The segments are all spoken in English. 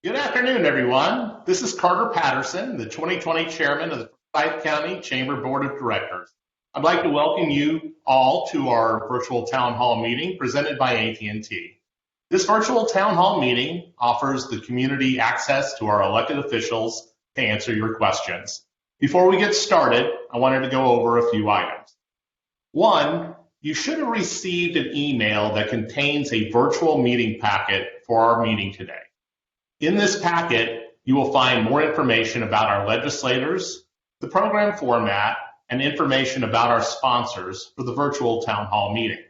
Good afternoon, everyone. This is Carter Patterson, the 2020 Chairman of the Forsyth County Chamber Board of Directors. I'd like to welcome you all to our virtual town hall meeting presented by AT&T. This virtual town hall meeting offers the community access to our elected officials to answer your questions. Before we get started, I wanted to go over a few items. One, you should have received an email that contains a virtual meeting packet for our meeting today. In this packet, you will find more information about our legislators, the program format, and information about our sponsors for the virtual town hall meeting.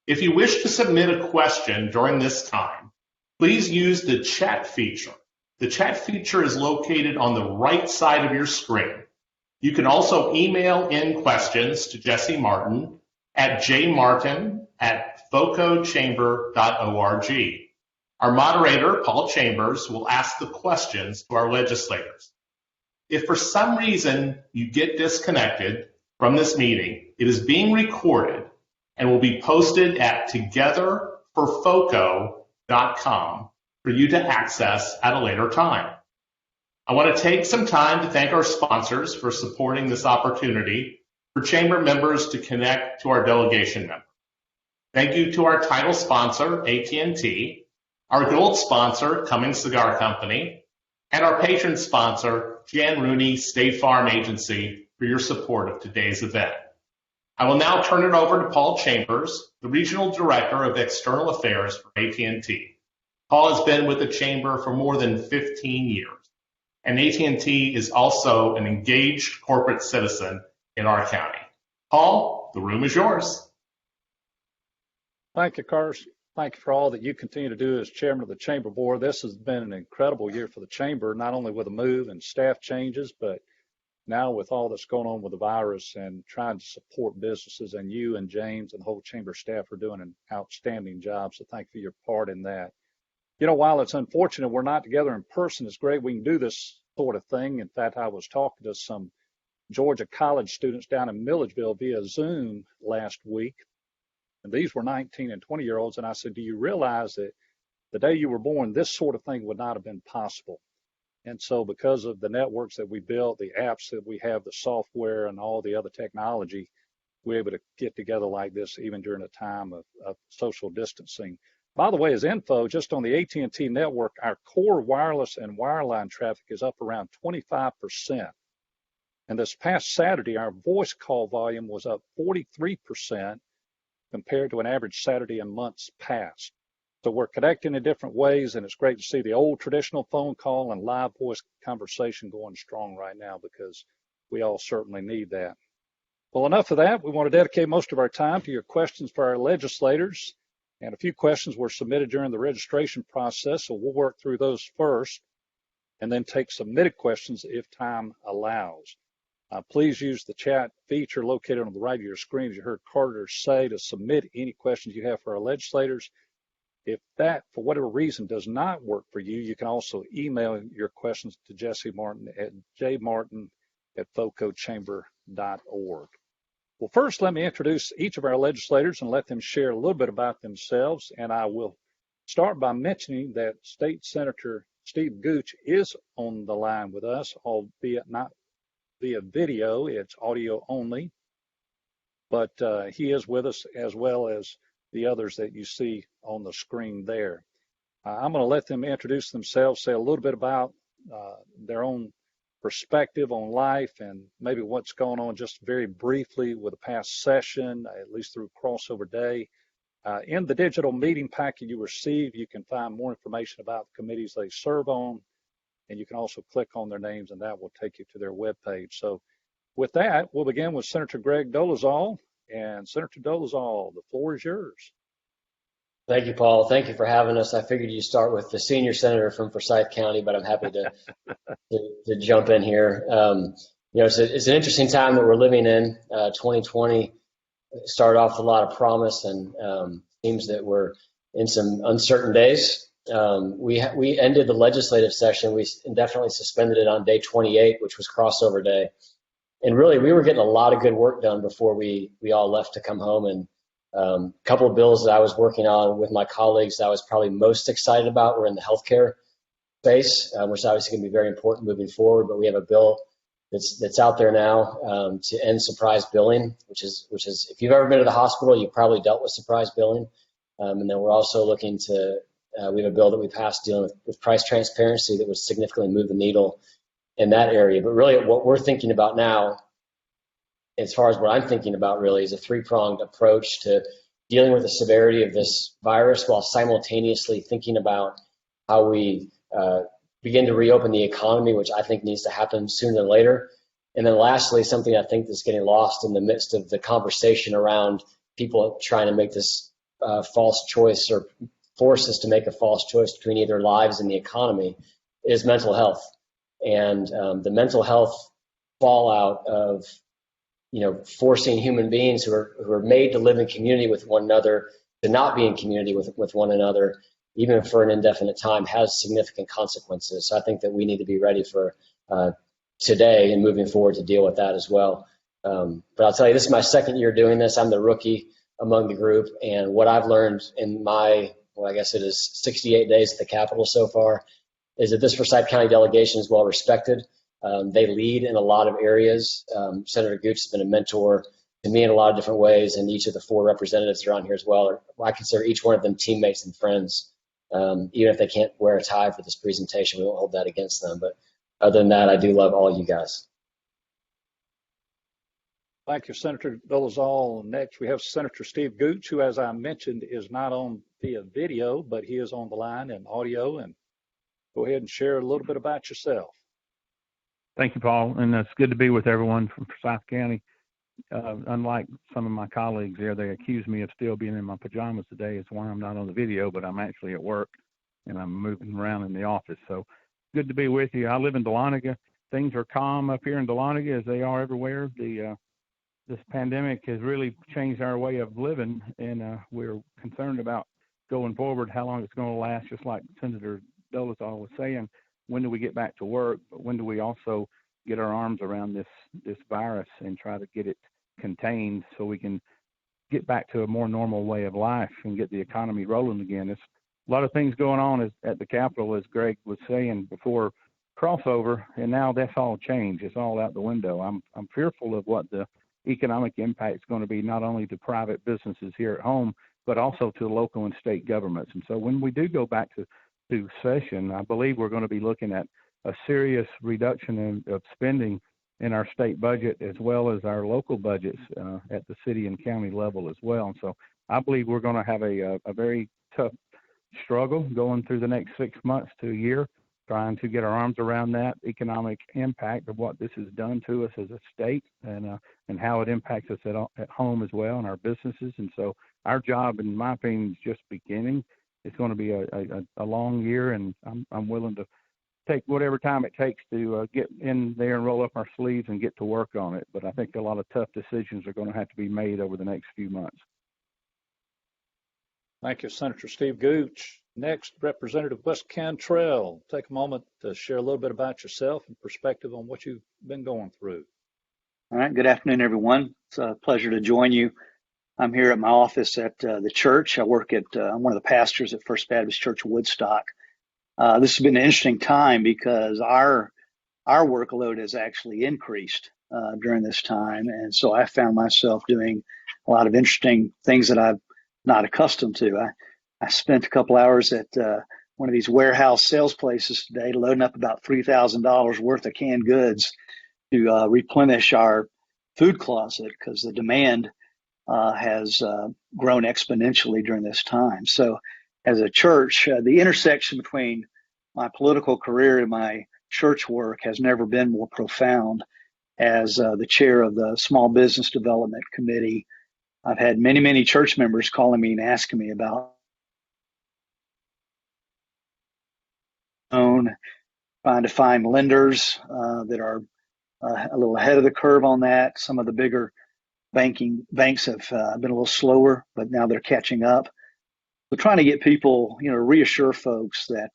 If you wish to submit a question during this time, please use the chat feature. The chat feature is located on the right side of your screen. You can also email in questions to Jesse Martin at jmartin@focochamber.org. Our moderator, Paul Chambers, will ask the questions to our legislators. If for some reason you get disconnected from this meeting, it is being recorded and will be posted at togetherforfoco.com for you to access at a later time. I want to take some time to thank our sponsors for supporting this opportunity for Chamber members to connect to our delegation members. Thank you to our title sponsor, AT&T, our gold sponsor, Cummings Cigar Company, and our patron sponsor, Jan Rooney State Farm Agency, for your support of today's event. I will now turn it over to Paul Chambers, the Regional Director of External Affairs for AT&T. Paul has been with the Chamber for more than 15 years, and AT&T is also an engaged corporate citizen in our county. Paul, the room is yours. Thank you, Carter. Thank you for all that you continue to do as chairman of the Chamber Board. This has been an incredible year for the Chamber, not only with a move and staff changes, but now with all that's going on with the virus and trying to support businesses. And you and James and the whole Chamber staff are doing an outstanding job. So thank you for your part in that. You know, while it's unfortunate we're not together in person, it's great we can do this sort of thing. In fact, I was talking to some Georgia college students down in Milledgeville via Zoom last week. And these were 19 and 20-year-olds. And I said, do you realize that the day you were born, this sort of thing would not have been possible? And so because of the networks that we built, the apps that we have, the software and all the other technology, we're able to get together like this even during a time of social distancing. By the way, as info, just on the AT&T network, our core wireless and wireline traffic is up around 25%. And this past Saturday, our voice call volume was up 43%. Compared to an average Saturday in months past. So we're connecting in different ways, and it's great to see the old traditional phone call and live voice conversation going strong right now because we all certainly need that. Well, enough of that. We want to dedicate most of our time to your questions for our legislators, and a few questions were submitted during the registration process, so we'll work through those first and then take submitted questions if time allows. Please use the chat feature located on the right of your screen, as you heard Carter say, to submit any questions you have for our legislators. If that, for whatever reason, does not work for you, you can also email your questions to Jesse Martin at jmartin@focochamber.org. Well, first, let me introduce each of our legislators and let them share a little bit about themselves. And I will start by mentioning that State Senator Steve Gooch is on the line with us, albeit not via video, it's audio only, but he is with us as well as the others that you see on the screen there. I'm going to let them introduce themselves, say a little bit about their own perspective on life and maybe what's going on just very briefly with the past session, at least through crossover day. In the digital meeting packet you receive, you can find more information about the committees they serve on. And you can also click on their names, and that will take you to their webpage. So with that, we'll begin with Senator Greg Dolezal. And Senator Dolezal, the floor is yours. Thank you, Paul. Thank you for having us. I figured you'd start with the senior senator from Forsyth County, but I'm happy to jump in here. It's an interesting time that we're living in. 2020 started off with a lot of promise, and seems that we're in some uncertain days. We ended the legislative session. We indefinitely suspended it on day 28, which was crossover day. And really, we were getting a lot of good work done before we all left to come home. And a couple of bills that I was working on with my colleagues that I was probably most excited about were in the healthcare space, which is obviously going to be very important moving forward. But we have a bill that's out there now to end surprise billing, which is if you've ever been to the hospital, you've probably dealt with surprise billing. And then we're also looking to we have a bill that we passed dealing with price transparency that would significantly move the needle in that area. But really, what we're thinking about now, as far as what I'm thinking about, really, is a three-pronged approach to dealing with the severity of this virus while simultaneously thinking about how we begin to reopen the economy, which I think needs to happen sooner than later. And then lastly, something I think that's getting lost in the midst of the conversation around people trying to make this false choice or force us to make a false choice between either lives and the economy is mental health. And the mental health fallout of forcing human beings who are made to live in community with one another to not be in community with one another, even for an indefinite time, has significant consequences. So I think that we need to be ready for today and moving forward to deal with that as well. But I'll tell you, this is my second year doing this. I'm the rookie among the group, and what I've learned in my, I guess it is 68 days at the Capitol so far, is that this Forsyth County delegation is well respected. They lead in a lot of areas. Senator Gooch has been a mentor to me in a lot of different ways, and each of the four representatives that are on here as well. I consider each one of them teammates and friends. Even if they can't wear a tie for this presentation, we won't hold that against them. But other than that, I do love all you guys. Thank you, Senator Dolezal. Next, we have Senator Steve Gooch, who, as I mentioned, is not on via video, but he is on the line and audio. And go ahead and share a little bit about yourself. Thank you, Paul, and it's good to be with everyone from Forsyth County. Unlike some of my colleagues there, they accuse me of still being in my pajamas today. It's why I'm not on the video, but I'm actually at work, and I'm moving around in the office. So good to be with you. I live in Dahlonega. Things are calm up here in Dahlonega as they are everywhere. This pandemic has really changed our way of living, and we're concerned about going forward, how long it's going to last, just like Senator Dolezal was saying. When do we get back to work? But when do we also get our arms around this virus and try to get it contained so we can get back to a more normal way of life and get the economy rolling again? There's a lot of things going on at the Capitol, as Greg was saying before crossover, and now that's all changed. It's all out the window. I'm fearful of what the economic impact is going to be, not only to private businesses here at home, but also to local and state governments. And so when we do go back to session, I believe we're going to be looking at a serious reduction of spending in our state budget as well as our local budgets at the city and county level as well. And so I believe we're going to have a very tough struggle going through the next 6 months to a year, trying to get our arms around that economic impact of what this has done to us as a state and how it impacts us at home as well and our businesses. And so our job, in my opinion, is just beginning. It's going to be a long year, and I'm willing to take whatever time it takes to get in there and roll up our sleeves and get to work on it. But I think a lot of tough decisions are going to have to be made over the next few months. Thank you, Senator Steve Gooch. Next, Representative Wes Cantrell. Take a moment to share a little bit about yourself and perspective on what you've been going through. All right. Good afternoon, everyone. It's a pleasure to join you. I'm here at my office at the church. I work at I'm one of the pastors at First Baptist Church Woodstock. This has been an interesting time because our workload has actually increased during this time, and so I found myself doing a lot of interesting things that I'm not accustomed to. I spent a couple hours at one of these warehouse sales places today, loading up about $3,000 worth of canned goods to replenish our food closet because the demand has grown exponentially during this time. So as a church, the intersection between my political career and my church work has never been more profound. As the chair of the Small Business Development Committee, I've had many, many church members calling me and asking me about trying to find lenders that are a little ahead of the curve on that. Some of the bigger banks have been a little slower, but now they're catching up. So trying to get people, reassure folks that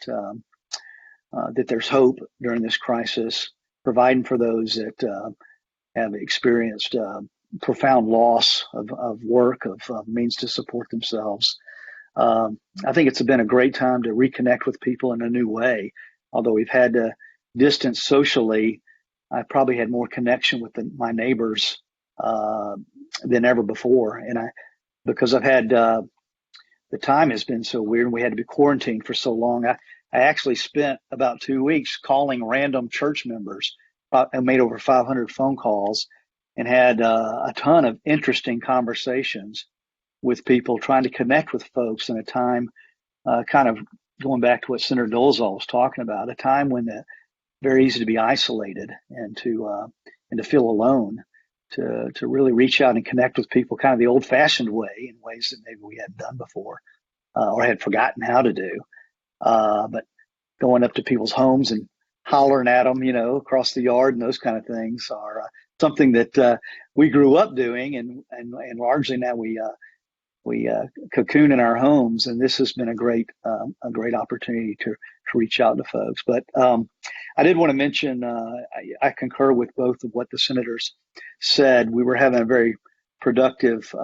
that there's hope during this crisis, providing for those that have experienced profound loss of work, of means to support themselves. I think it's been a great time to reconnect with people in a new way. although we've had to distance socially, I probably had more connection with my neighbors than ever before. And because I've had the time has been so weird, and we had to be quarantined for so long. I actually spent about 2 weeks calling random church members. I made over 500 phone calls and had a ton of interesting conversations with people, trying to connect with folks in a time, kind of going back to what Senator Dolezal was talking about, a time when it's very easy to be isolated and to feel alone, to really reach out and connect with people kind of the old-fashioned way, in ways that maybe we hadn't done before or had forgotten how to do. But going up to people's homes and hollering at them, across the yard and those kind of things are something that we grew up doing, and largely now we cocoon in our homes, and this has been a great opportunity to reach out to folks. But I did want to mention, I concur with both of what the senators said. We were having a very productive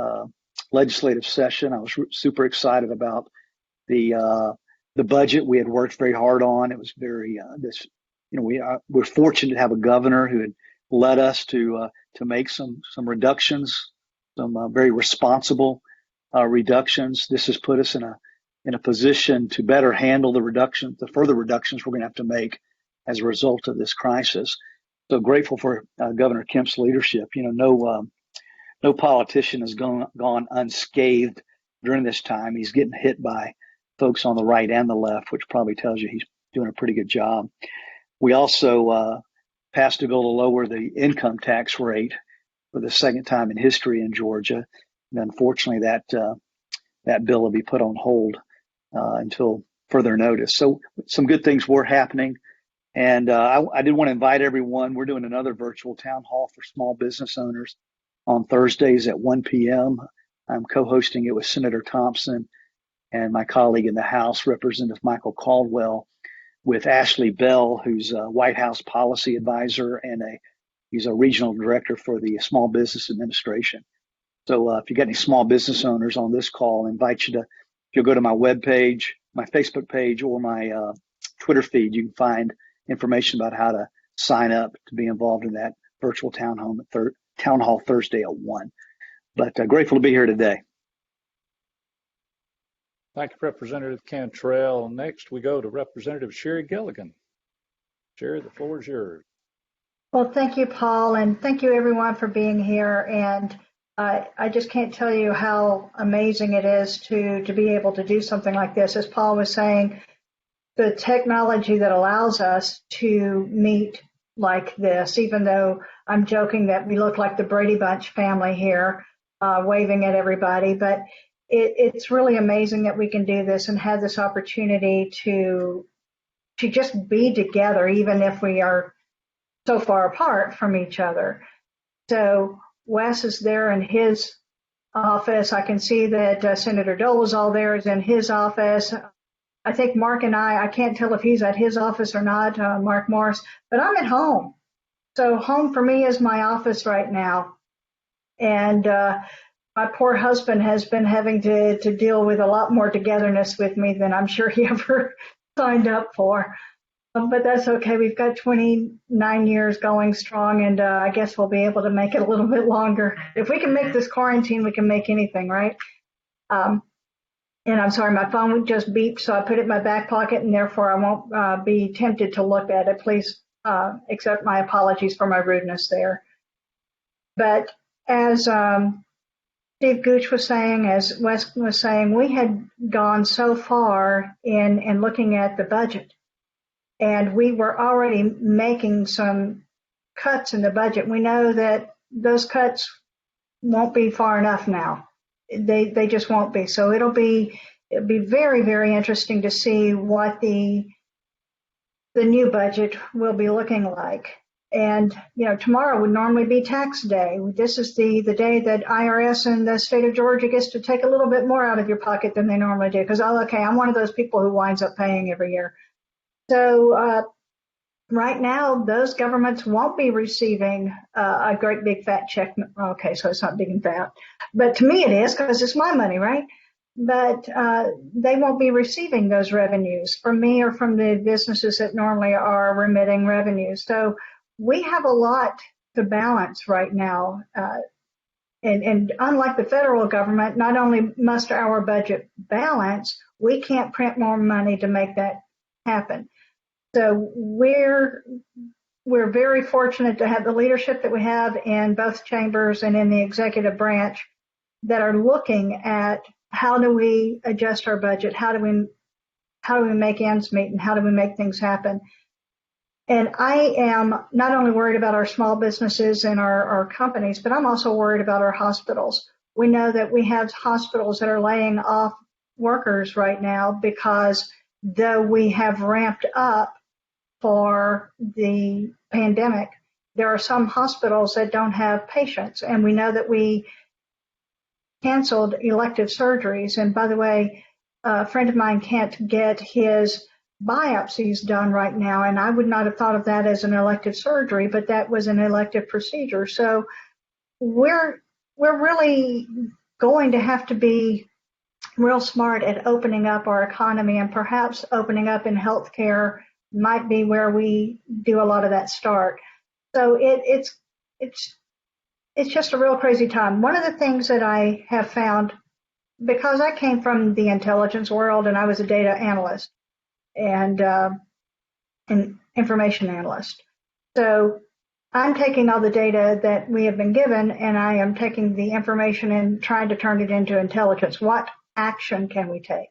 legislative session. I was super excited about the budget we had worked very hard on. It was very we're fortunate to have a governor who had led us to make some reductions, some very responsible reductions. This has put us in a position to better handle the further reductions we're going to have to make as a result of this crisis. So grateful for Governor Kemp's leadership. No politician has gone unscathed during this time. He's getting hit by folks on the right and the left, which probably tells you he's doing a pretty good job. We also passed a bill to lower the income tax rate for the second time in history in Georgia. And unfortunately, that bill will be put on hold until further notice. So some good things were happening. And I did want to invite everyone. We're doing another virtual town hall for small business owners on Thursdays at 1 p.m. I'm co-hosting it with Senator Thompson and my colleague in the House, Representative Michael Caldwell, with Ashley Bell, who's a White House policy advisor, and he's a regional director for the Small Business Administration. So if you got any small business owners on this call, I invite you to, if you'll go to my webpage, my Facebook page, or my Twitter feed, you can find information about how to sign up to be involved in that virtual town hall Thursday at 1. But grateful to be here today. Thank you, Representative Cantrell. Next, we go to Representative Sherry Gilligan. Sherry, the floor is yours. Well, thank you, Paul, and thank you, everyone, for being here. And I just can't tell you how amazing it is to be able to do something like this. As Paul was saying, the technology that allows us to meet like this, even though I'm joking that we look like the Brady Bunch family here, waving at everybody, but it's really amazing that we can do this and have this opportunity to just be together, even if we are so far apart from each other. So Wes is there in his office. I can see that Senator Dolezal there is in his office. I think Mark and I can't tell if he's at his office or not, Mark Morris, but I'm at home. So home for me is my office right now. And my poor husband has been having to deal with a lot more togetherness with me than I'm sure he ever signed up for. But that's okay. We've got 29 years going strong, and I guess we'll be able to make it a little bit longer. If we can make this quarantine, we can make anything, right? And I'm sorry, my phone just beeped, so I put it in my back pocket, and therefore I won't be tempted to look at it. Please accept my apologies for my rudeness there. But as Steve Gooch was saying, as Wes was saying, we had gone so far in looking at the budget, and we were already making some cuts in the budget. We know that those cuts won't be far enough now. They just won't be. So it'll be very, very interesting to see what the new budget will be looking like. And, tomorrow would normally be tax day. This is the day that IRS in the state of Georgia gets to take a little bit more out of your pocket than they normally do. Because, I'm one of those people who winds up paying every year. So right now, those governments won't be receiving a great big fat check. Okay, so it's not big and fat. But to me it is, because it's my money, right? but they won't be receiving those revenues from me or from the businesses that normally are remitting revenues. So we have a lot to balance right now. And unlike the federal government, not only must our budget balance, we can't print more money to make that happen. So we're very fortunate to have the leadership that we have in both chambers and in the executive branch that are looking at how do we adjust our budget, how do we make ends meet, and how do we make things happen. And I am not only worried about our small businesses and our companies, but I'm also worried about our hospitals. We know that we have hospitals that are laying off workers right now because though we have ramped up for the pandemic, there are some hospitals that don't have patients. And we know that we canceled elective surgeries. And by the way, a friend of mine can't get his biopsies done right now, and I would not have thought of that as an elective surgery, but that was an elective procedure. So we're really going to have to be real smart at opening up our economy, and perhaps opening up in healthcare might be where we do a lot of that start. So it's just a real crazy time. One of the things that I have found, because I came from the intelligence world and I was a data analyst and an information analyst. So I'm taking all the data that we have been given and I am taking the information and trying to turn it into intelligence. What action can we take?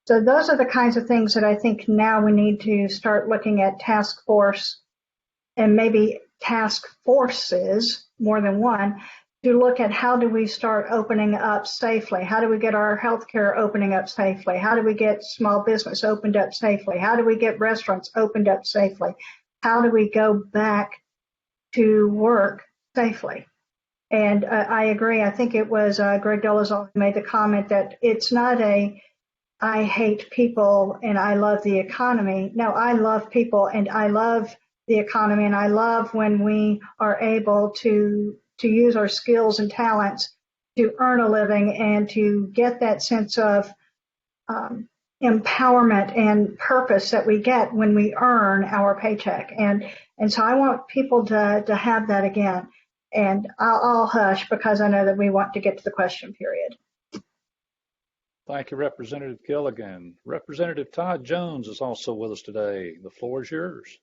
So those are the kinds of things that I think now we need to start looking at task force and maybe task forces, more than one, to look at how do we start opening up safely? How do we get our healthcare opening up safely? How do we get small business opened up safely? How do we get restaurants opened up safely? How do we go back to work safely? And I agree. I think it was Greg Dolezal who made the comment that it's not I hate people and I love the economy. No, I love people and I love the economy, and I love when we are able to use our skills and talents to earn a living and to get that sense of empowerment and purpose that we get when we earn our paycheck. And so I want people to have that again. And I'll hush because I know that we want to get to the question period. Thank you, Representative Gilligan. Representative Todd Jones is also with us today. The floor is yours.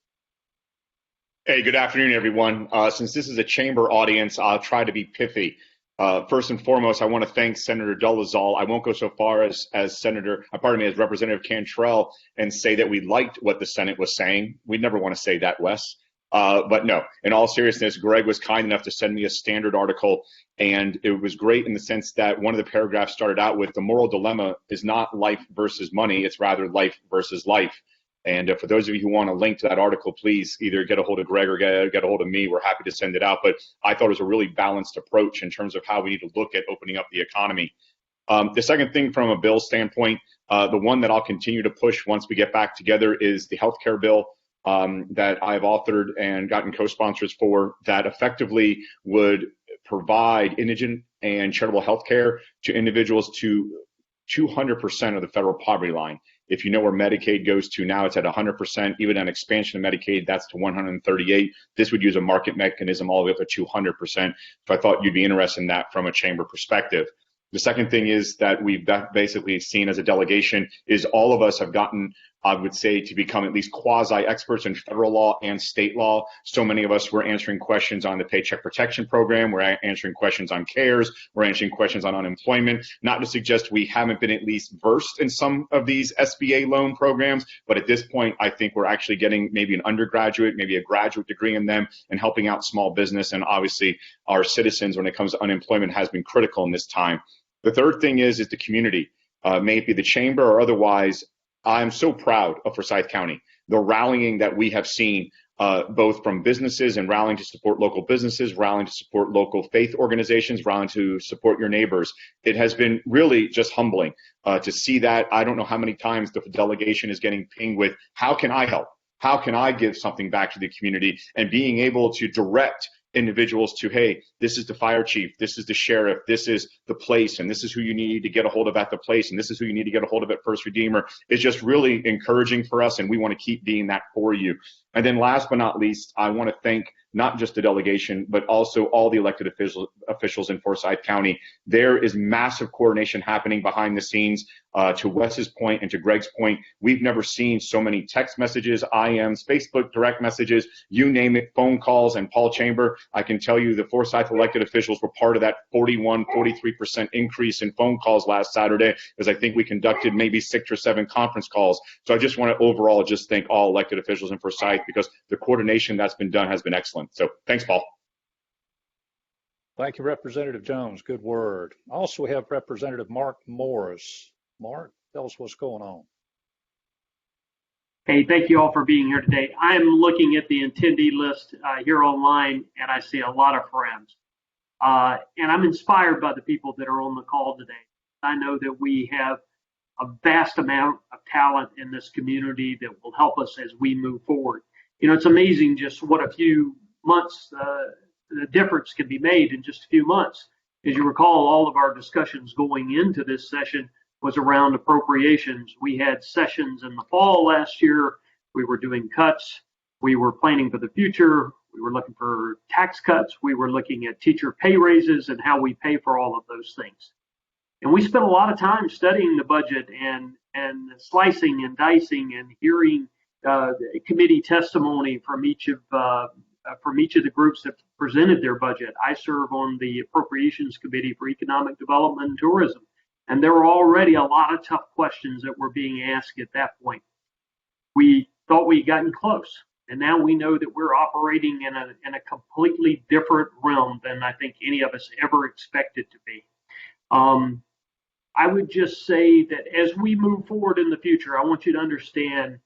Hey, good afternoon, everyone. Since this is a chamber audience, I'll try to be pithy. First and foremost, I want to thank Senator Dolezal. I won't go so far as Representative Cantrell and say that we liked what the Senate was saying. We'd never want to say that, Wes. But no, in all seriousness, Greg was kind enough to send me a standard article, and it was great in the sense that one of the paragraphs started out with the moral dilemma is not life versus money, it's rather life versus life. And for those of you who want a link to that article, please either get a hold of Greg or get a hold of me. We're happy to send it out. But I thought it was a really balanced approach in terms of how we need to look at opening up the economy. The second thing from a bill standpoint, the one that I'll continue to push once we get back together is the healthcare bill that I've authored and gotten co-sponsors for, that effectively would provide indigent and charitable health care to individuals to 200% of the federal poverty line. If you know where Medicaid goes to now, it's at 100%. Even an expansion of Medicaid, that's to 138. This would use a market mechanism all the way up to 200%. So I thought you'd be interested in that from a chamber perspective. The second thing is that we've basically seen as a delegation is all of us have gotten, I would say, to become at least quasi-experts in federal law and state law. So many of us were answering questions on the Paycheck Protection Program. We're answering questions on CARES. We're answering questions on unemployment. Not to suggest we haven't been at least versed in some of these SBA loan programs, but at this point, I think we're actually getting maybe an undergraduate, maybe a graduate degree in them and helping out small business. And obviously, our citizens, when it comes to unemployment, has been critical in this time. The third thing is the community, may it be the chamber or otherwise. I'm so proud of Forsyth County, the rallying that we have seen, both from businesses and rallying to support local businesses, rallying to support local faith organizations, rallying to support your neighbors. It has been really just humbling to see that. I don't know how many times the delegation is getting pinged with, how can I help? How can I give something back to the community? And being able to direct individuals to, hey, this is the fire chief, this is the sheriff, this is the place, and this is who you need to get a hold of at the place, and this is who you need to get a hold of at First Redeemer, is just really encouraging for us, and we want to keep being that for you. And then last but not least, I want to thank not just the delegation, but also all the elected officials in Forsyth County. There is massive coordination happening behind the scenes. To Wes's point and to Greg's point, we've never seen so many text messages, IMs, Facebook direct messages, you name it, phone calls, and Paul Chamber, I can tell you the Forsyth elected officials were part of that 43% increase in phone calls last Saturday, because I think we conducted maybe 6 or 7 conference calls. So I just want to overall just thank all elected officials in Forsyth, because the coordination that's been done has been excellent. So thanks, Paul. Thank you, Representative Jones. Good word. Also, we have Representative Mark Morris. Mark, tell us what's going on. Hey, thank you all for being here today. I'm looking at the attendee list here online, and I see a lot of friends. And I'm inspired by the people that are on the call today. I know that we have a vast amount of talent in this community that will help us as we move forward. You know, it's amazing just what a few months, the difference can be made in just a few months. As you recall, all of our discussions going into this session was around appropriations. We had sessions in the fall last year. We were doing cuts. We were planning for the future. We were looking for tax cuts. We were looking at teacher pay raises and how we pay for all of those things. And we spent a lot of time studying the budget and slicing and dicing and hearing committee testimony from each of the groups that presented their budget. I serve on the Appropriations Committee for Economic Development and Tourism, and there were already a lot of tough questions that were being asked at that point. We thought we had gotten close, and now we know that we're operating in a completely different realm than I think any of us ever expected to be. I would just say that as we move forward in the future, I want you to understand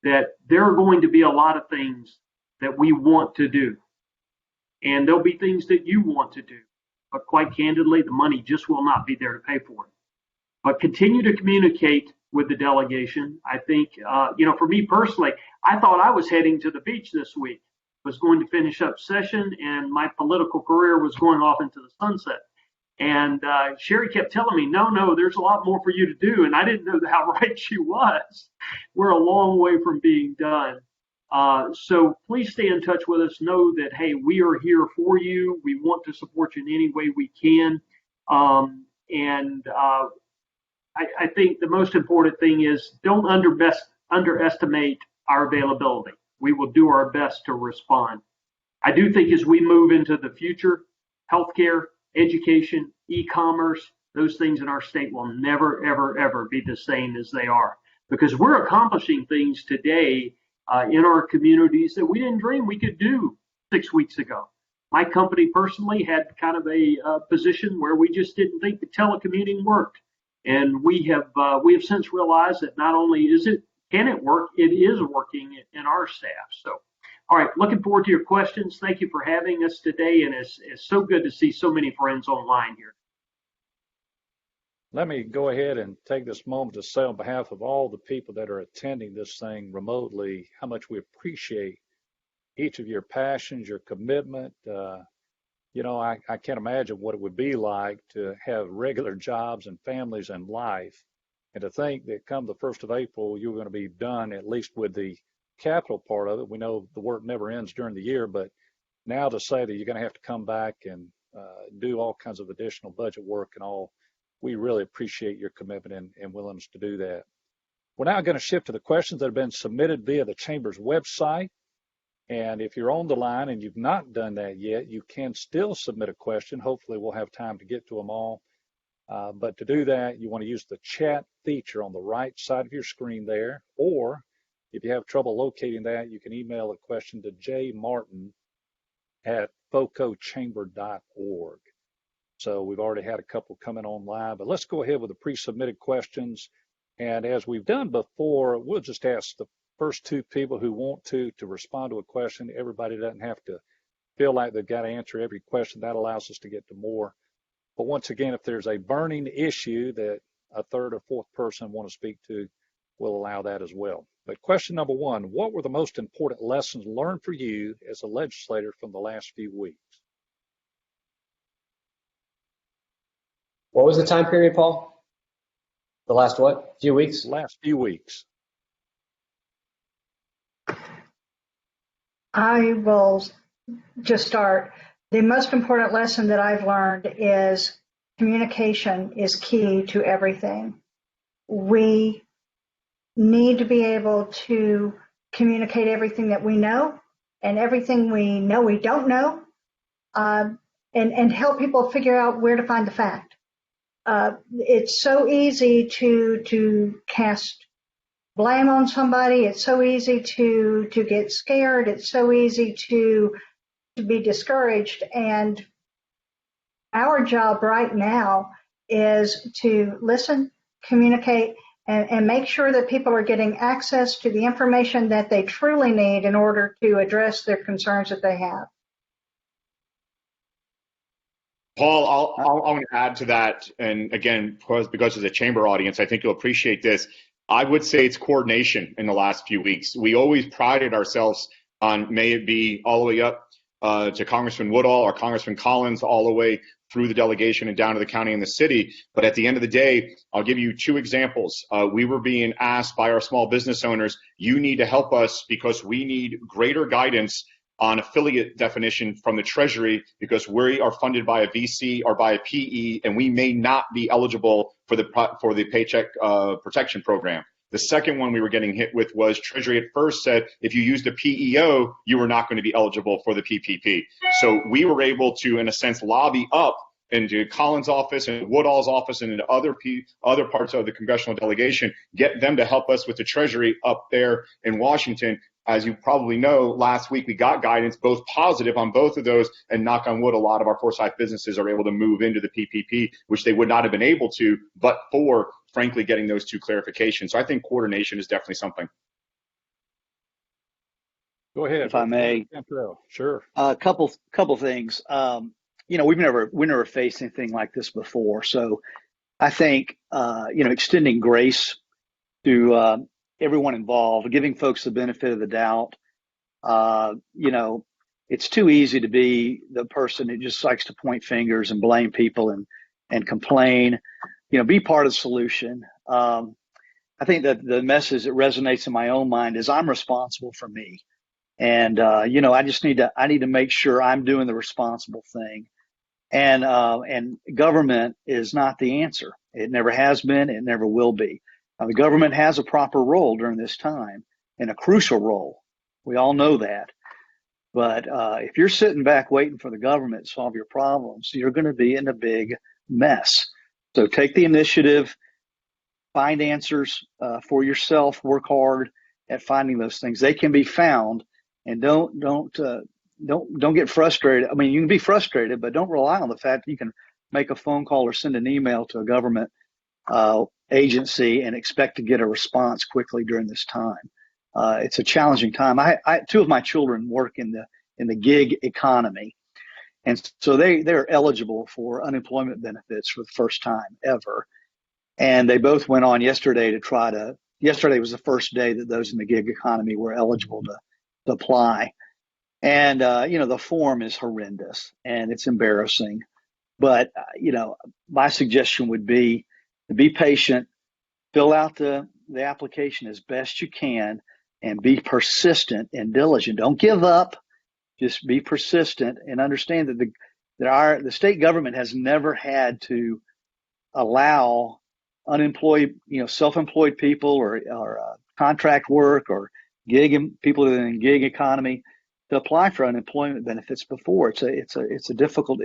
that there are going to be a lot of things that we want to do. And there'll be things that you want to do. But quite candidly, the money just will not be there to pay for it. But continue to communicate with the delegation. I think, for me personally, I thought I was heading to the beach this week, was going to finish up session, and my political career was going off into the sunset. And Sherry kept telling me, no, there's a lot more for you to do. And I didn't know how right she was. We're a long way from being done. So please stay in touch with us. Know that, hey, we are here for you. We want to support you in any way we can. I think the most important thing is don't underestimate our availability. We will do our best to respond. I do think as we move into the future, healthcare, education, e-commerce, those things in our state will never, ever, ever be the same as they are, because we're accomplishing things today in our communities that we didn't dream we could do 6 weeks ago. My company personally had kind of a position where we just didn't think the telecommuting worked, and we have since realized that not only can it work, it is working in our staff. So. All right, looking forward to your questions. Thank you for having us today, and it's so good to see so many friends online here. Let me go ahead and take this moment to say on behalf of all the people that are attending this thing remotely, how much we appreciate each of your passions, your commitment. I can't imagine what it would be like to have regular jobs and families and life, and to think that come the 1st of April, you're going to be done at least with the capital part of it. We know the work never ends during the year, but now to say that you're going to have to come back and do all kinds of additional budget work and all, we really appreciate your commitment and willingness to do that. We're now going to shift to the questions that have been submitted via the Chamber's website. And if you're on the line and you've not done that yet, you can still submit a question. Hopefully we'll have time to get to them all. But to do that, you want to use the chat feature on the right side of your screen there, or if you have trouble locating that, you can email a question to jmartin@focochamber.org. So we've already had a couple coming on live, but let's go ahead with the pre-submitted questions. And as we've done before, we'll just ask the first 2 people who want to respond to a question. Everybody doesn't have to feel like they've got to answer every question. That allows us to get to more. But once again, if there's a burning issue that a 3rd or 4th person want to speak to, we'll allow that as well. But question number one, what were the most important lessons learned for you as a legislator from the last few weeks? What was the time period, Paul? The last what? Few weeks? Last few weeks. I will just start. The most important lesson that I've learned is communication is key to everything. We need to be able to communicate everything that we know and everything we know we don't know, and help people figure out where to find the fact. It's so easy to cast blame on somebody. It's so easy to get scared. It's so easy to be discouraged. And our job right now is to listen, communicate, and make sure that people are getting access to the information that they truly need in order to address their concerns that they have. Paul, I want to add to that, and again, because as a chamber audience, I think you'll appreciate this. I would say it's coordination in the last few weeks. We always prided ourselves on, may it be all the way up to Congressman Woodall or Congressman Collins, all the way through the delegation and down to the county and the city. But at the end of the day, I'll give you two examples. We were being asked by our small business owners, you need to help us because we need greater guidance on affiliate definition from the Treasury because we are funded by a VC or by a PE, and we may not be eligible for the Paycheck Protection Program. The second one we were getting hit with was Treasury at first said if you used a PEO, you were not going to be eligible for the PPP. So we were able to, in a sense, lobby up into Collins' office and Woodall's office and into other parts of the congressional delegation, get them to help us with the Treasury up there in Washington. As you probably know, last week we got guidance, both positive on both of those, and knock on wood, a lot of our Forsyth businesses are able to move into the PPP, which they would not have been able to, but for, frankly, getting those two clarifications. So I think coordination is definitely something. Go ahead. If I may. Sure. A couple things. We've never faced anything like this before. So I think, extending grace to everyone involved, giving folks the benefit of the doubt. It's too easy to be the person who just likes to point fingers and blame people and complain. Be part of the solution. I think that the message that resonates in my own mind is I'm responsible for me. And, I need to make sure I'm doing the responsible thing. And government is not the answer. It never has been. It never will be. Now, the government has a proper role during this time and a crucial role. We all know that. But if you're sitting back waiting for the government to solve your problems, you're going to be in a big mess. So take the initiative, find answers for yourself, work hard at finding those things. They can be found, and don't get frustrated. I mean, you can be frustrated, but don't rely on the fact that you can make a phone call or send an email to a government agency and expect to get a response quickly during this time. It's a challenging time. Two of my children work in the gig economy, and so they're eligible for unemployment benefits for the first time ever. And they both went on yesterday yesterday was the first day that those in the gig economy were eligible to apply. And, the form is horrendous and it's embarrassing. But, my suggestion would be to be patient, fill out the application as best you can, and be persistent and diligent. Don't give up. Just be persistent and understand that the state government has never had to allow unemployed, self-employed people or contract work or people in the gig economy to apply for unemployment benefits before. It's a difficult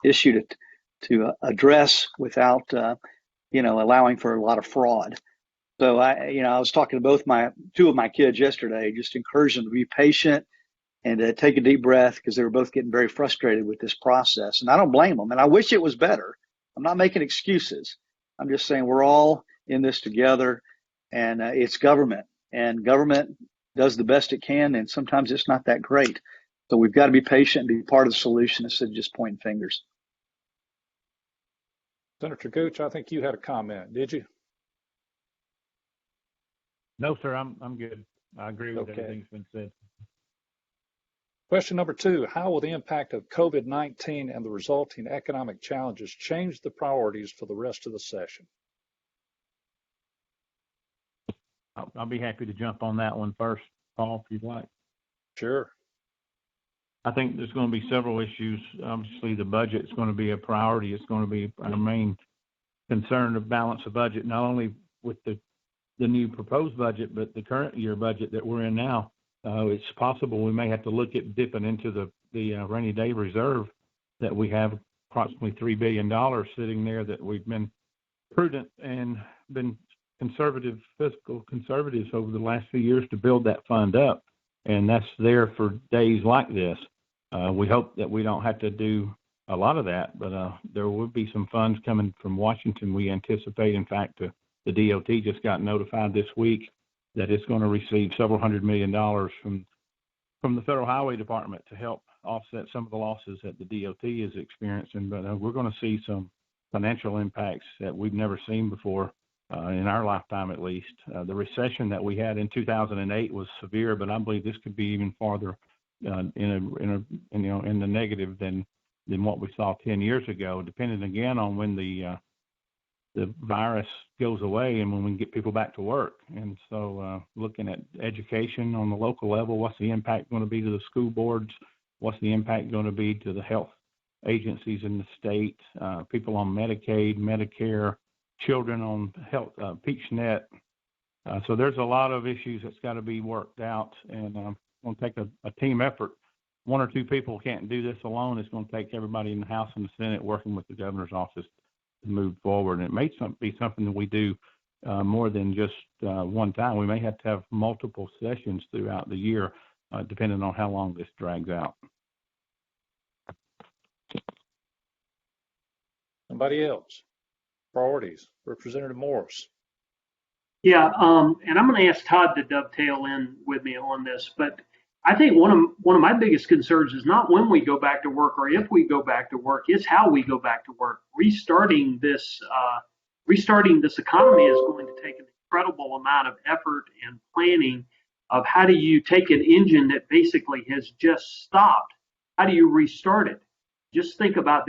issue to address without allowing for a lot of fraud. So I was talking to two of my kids yesterday, just encouraging them to be patient and to take a deep breath because they were both getting very frustrated with this process. And I don't blame them. And I wish it was better. I'm not making excuses. I'm just saying we're all in this together, and it's government, and government does the best it can, and sometimes it's not that great. So we've got to be patient and be part of the solution instead of just pointing fingers. Senator Gooch, I think you had a comment, did you? No, sir, I'm good. I agree with Okay. everything's been said. Question number 2, how will the impact of COVID-19 and the resulting economic challenges change the priorities for the rest of the session? I'll be happy to jump on that one first, Paul, if you'd like. Sure. I think there's going to be several issues. Obviously, the budget is going to be a priority. It's going to be our main concern to balance the budget, not only with the new proposed budget, but the current year budget that we're in now. It's possible we may have to look at dipping into the rainy day reserve that we have, approximately $3 billion sitting there, that we've been prudent and been fiscal conservatives over the last few years to build that fund up. And that's there for days like this. We hope that we don't have to do a lot of that, but there will be some funds coming from Washington. We anticipate, in fact, the DOT just got notified this week that it's going to receive several $100 million from the Federal Highway Department to help offset some of the losses that the DOT is experiencing. But we're going to see some financial impacts that we've never seen before in our lifetime, at least. The recession that we had in 2008 was severe, but I believe this could be even farther in the negative than what we saw 10 years ago, depending again on when the virus goes away and when we can get people back to work. And so looking at education on the local level, what's the impact going to be to the school boards? What's the impact going to be to the health agencies in the state, people on Medicaid, Medicare, children on health, PeachNet. So there's a lot of issues that's got to be worked out, and it's going to take a team effort. One or two people can't do this alone. It's going to take everybody in the House and the Senate working with the governor's office to move forward. And it may be something that we do more than just one time. We may have to have multiple sessions throughout the year, depending on how long this drags out. Somebody else? Priorities. Representative Morris. Yeah, and I'm going to ask Todd to dovetail in with me on this, but I think one of my biggest concerns is not when we go back to work or if we go back to work, it's how we go back to work. Restarting this economy is going to take an incredible amount of effort and planning of how do you take an engine that basically has just stopped? How do you restart it? Just think about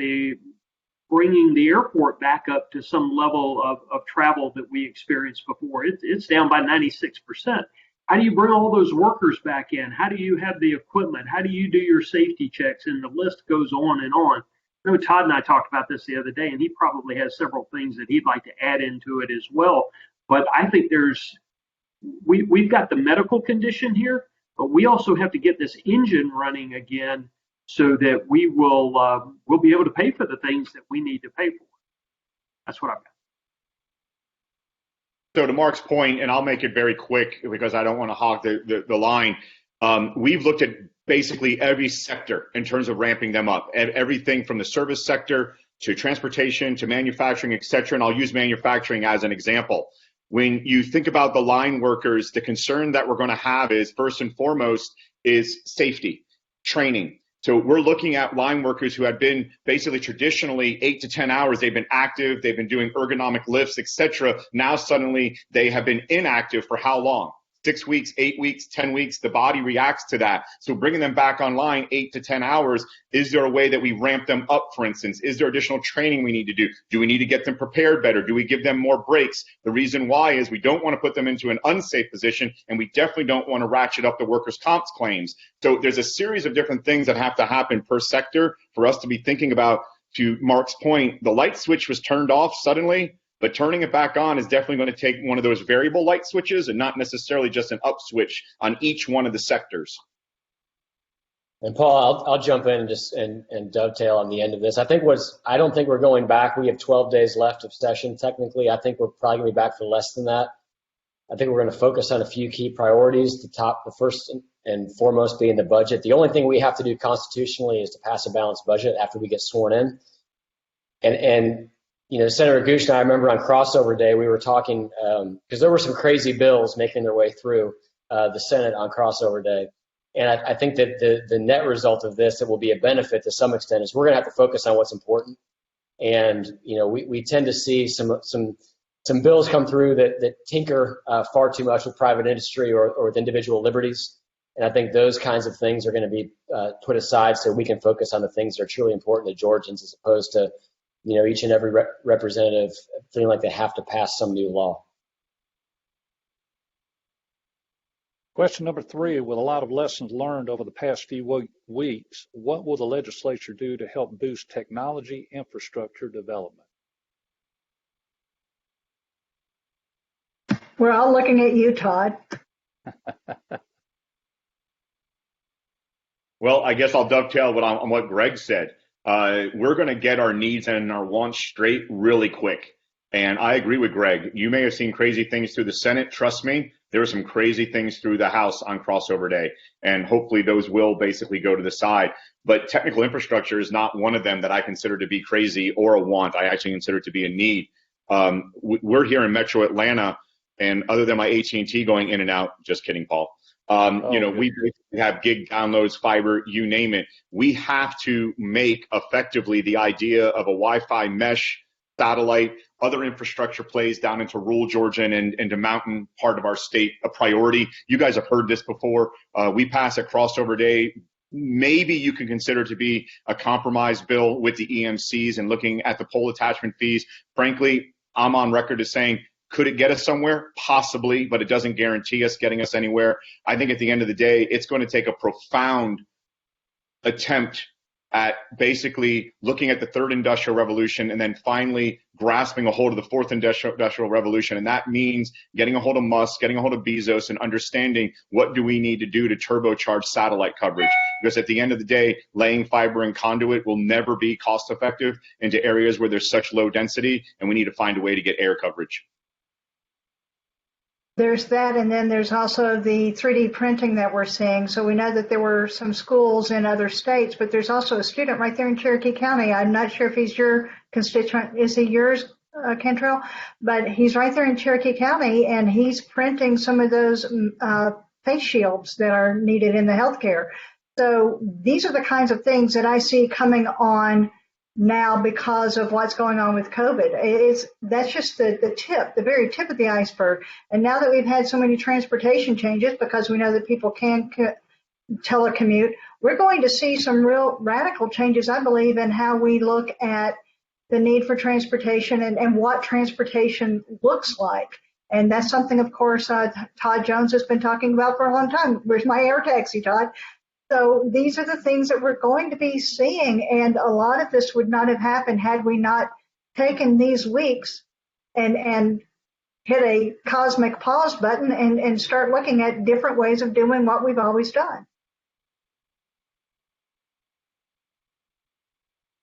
bringing the airport back up to some level of travel that we experienced before. It's down by 96%. How do you bring all those workers back in? How do you have the equipment? How do you do your safety checks? And the list goes on and on. I know Todd and I talked about this the other day, and he probably has several things that he'd like to add into it as well. But I think we've got the medical condition here, but we also have to get this engine running again so that we'll be able to pay for the things that we need to pay for. That's what I've got. So to Mark's point, and I'll make it very quick because I don't want to hog the line, we've looked at basically every sector in terms of ramping them up, everything from the service sector to transportation to manufacturing, et cetera. And I'll use manufacturing as an example. When you think about the line workers, the concern that we're going to have is first and foremost is safety, training. So we're looking at line workers who had been basically traditionally 8 to 10 hours. They've been active. They've been doing ergonomic lifts, et cetera. Now suddenly they have been inactive for how long? 6 weeks, 8 weeks, 10 weeks. The body reacts to that. So bringing them back online 8 to 10 hours, is there a way that we ramp them up, for instance? Is there additional training we need to do? Do we need to get them prepared better? Do we give them more breaks? The reason why is we don't want to put them into an unsafe position, and we definitely don't want to ratchet up the workers' comp claims. So there's a series of different things that have to happen per sector for us to be thinking about. To Mark's point, the light switch was turned off suddenly, but turning it back on is definitely going to take one of those variable light switches and not necessarily just an up switch on each one of the sectors. And Paul, I'll jump in and dovetail on the end of this. I don't think we're going back. We have 12 days left of session. Technically, I think we're probably going to be back for less than that. I think we're going to focus on a few key priorities. The first and foremost being the budget. The only thing we have to do constitutionally is to pass a balanced budget after we get sworn in. And you know, Senator Gooch and I remember on crossover day, we were talking because there were some crazy bills making their way through the Senate on crossover day. And I think that the net result of this that will be a benefit to some extent is we're going to have to focus on what's important. And, you know, we tend to see some some bills come through that tinker far too much with private industry or with individual liberties. And I think those kinds of things are going to be put aside so we can focus on the things that are truly important to Georgians, as opposed to, each and every representative feeling like they have to pass some new law. Question number 3, with a lot of lessons learned over the past few weeks, what will the legislature do to help boost technology infrastructure development? We're all looking at you, Todd. Well, I guess I'll dovetail on what Greg said. We're going to get our needs and our wants straight really quick. And I agree with Greg. You may have seen crazy things through the Senate. Trust me, there are some crazy things through the House on crossover day. And hopefully those will basically go to the side. But technical infrastructure is not one of them that I consider to be crazy or a want. I actually consider it to be a need. We're here in Metro Atlanta, and other than my AT&T going in and out, just kidding, Paul. We have gig downloads, fiber, you name it. We have to make effectively the idea of a Wi-Fi mesh, satellite, other infrastructure plays down into rural Georgia and into mountain part of our state a priority. You guys have heard this before. We pass a crossover day. Maybe you can consider to be a compromise bill with the EMCs and looking at the pole attachment fees. Frankly, I'm on record as saying, could it get us somewhere? Possibly, but it doesn't guarantee us getting us anywhere. I think at the end of the day, it's going to take a profound attempt at basically looking at the third industrial revolution and then finally grasping a hold of the fourth industrial revolution. And that means getting a hold of Musk, getting a hold of Bezos, and understanding what do we need to do to turbocharge satellite coverage. Because at the end of the day, laying fiber and conduit will never be cost effective into areas where there's such low density, and we need to find a way to get air coverage. There's that, and then there's also the 3D printing that we're seeing. So we know that there were some schools in other states, but there's also a student right there in Cherokee County. I'm not sure if he's your constituent. Is he yours, Cantrell? But he's right there in Cherokee County, and he's printing some of those face shields that are needed in the healthcare. So these are the kinds of things that I see coming on now because of what's going on with COVID. That's just the tip, the very tip of the iceberg. And now that we've had so many transportation changes, because we know that people can telecommute, we're going to see some real radical changes, I believe, in how we look at the need for transportation and what transportation looks like. And that's something, of course, Todd Jones has been talking about for a long time. Where's my air taxi, Todd? So these are the things that we're going to be seeing, and a lot of this would not have happened had we not taken these weeks and hit a cosmic pause button and start looking at different ways of doing what we've always done.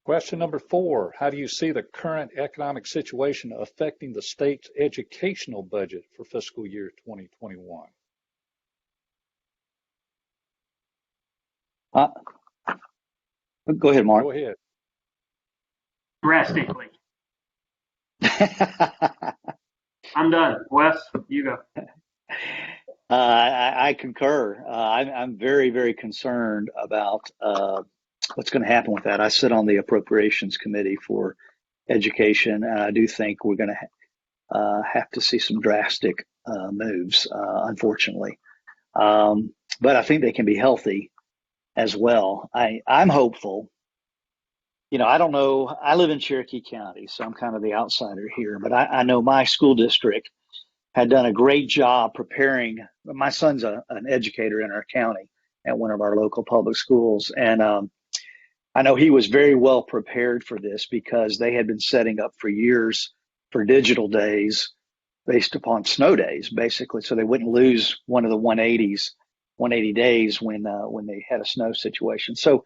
Question number 4, how do you see the current economic situation affecting the state's educational budget for fiscal year 2021? Go ahead, Mark. Go ahead. Drastically. I'm done. Wes, you go. I concur. I'm very, very concerned about what's going to happen with that. I sit on the Appropriations Committee for Education, and I do think we're going to have to see some drastic moves, unfortunately. But I think they can be healthy as well. I'm hopeful. I don't know. I live in Cherokee County, so I'm kind of the outsider here. But I know my school district had done a great job preparing. My son's an educator in our county at one of our local public schools. And I know he was very well prepared for this because they had been setting up for years for digital days based upon snow days, basically, so they wouldn't lose one of the 180 days when they had a snow situation. So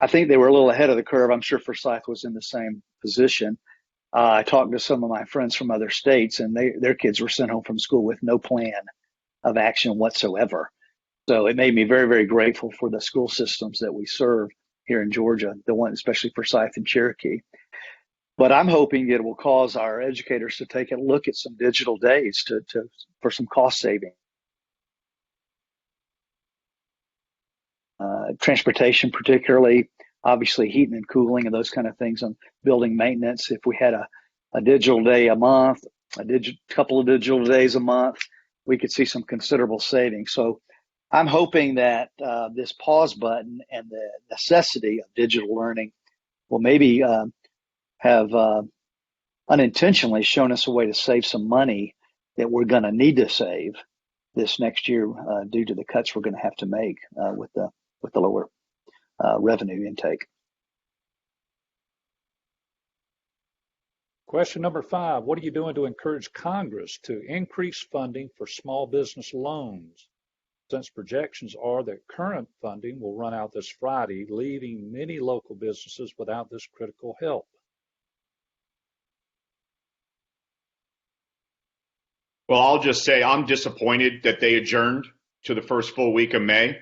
I think they were a little ahead of the curve. I'm sure Forsyth was in the same position. I talked to some of my friends from other states, and their kids were sent home from school with no plan of action whatsoever. So it made me very, very grateful for the school systems that we serve here in Georgia, the one, especially Forsyth and Cherokee. But I'm hoping it will cause our educators to take a look at some digital days for some cost saving. Transportation, particularly, obviously heating and cooling and those kind of things on building maintenance. If we had a digital day a month, couple of digital days a month, we could see some considerable savings. So I'm hoping that this pause button and the necessity of digital learning will maybe have unintentionally shown us a way to save some money that we're going to need to save this next year due to the cuts we're going to have to make with the lower revenue intake. Question number 5, what are you doing to encourage Congress to increase funding for small business loans, since projections are that current funding will run out this Friday, leaving many local businesses without this critical help? Well, I'll just say I'm disappointed that they adjourned to the first full week of May.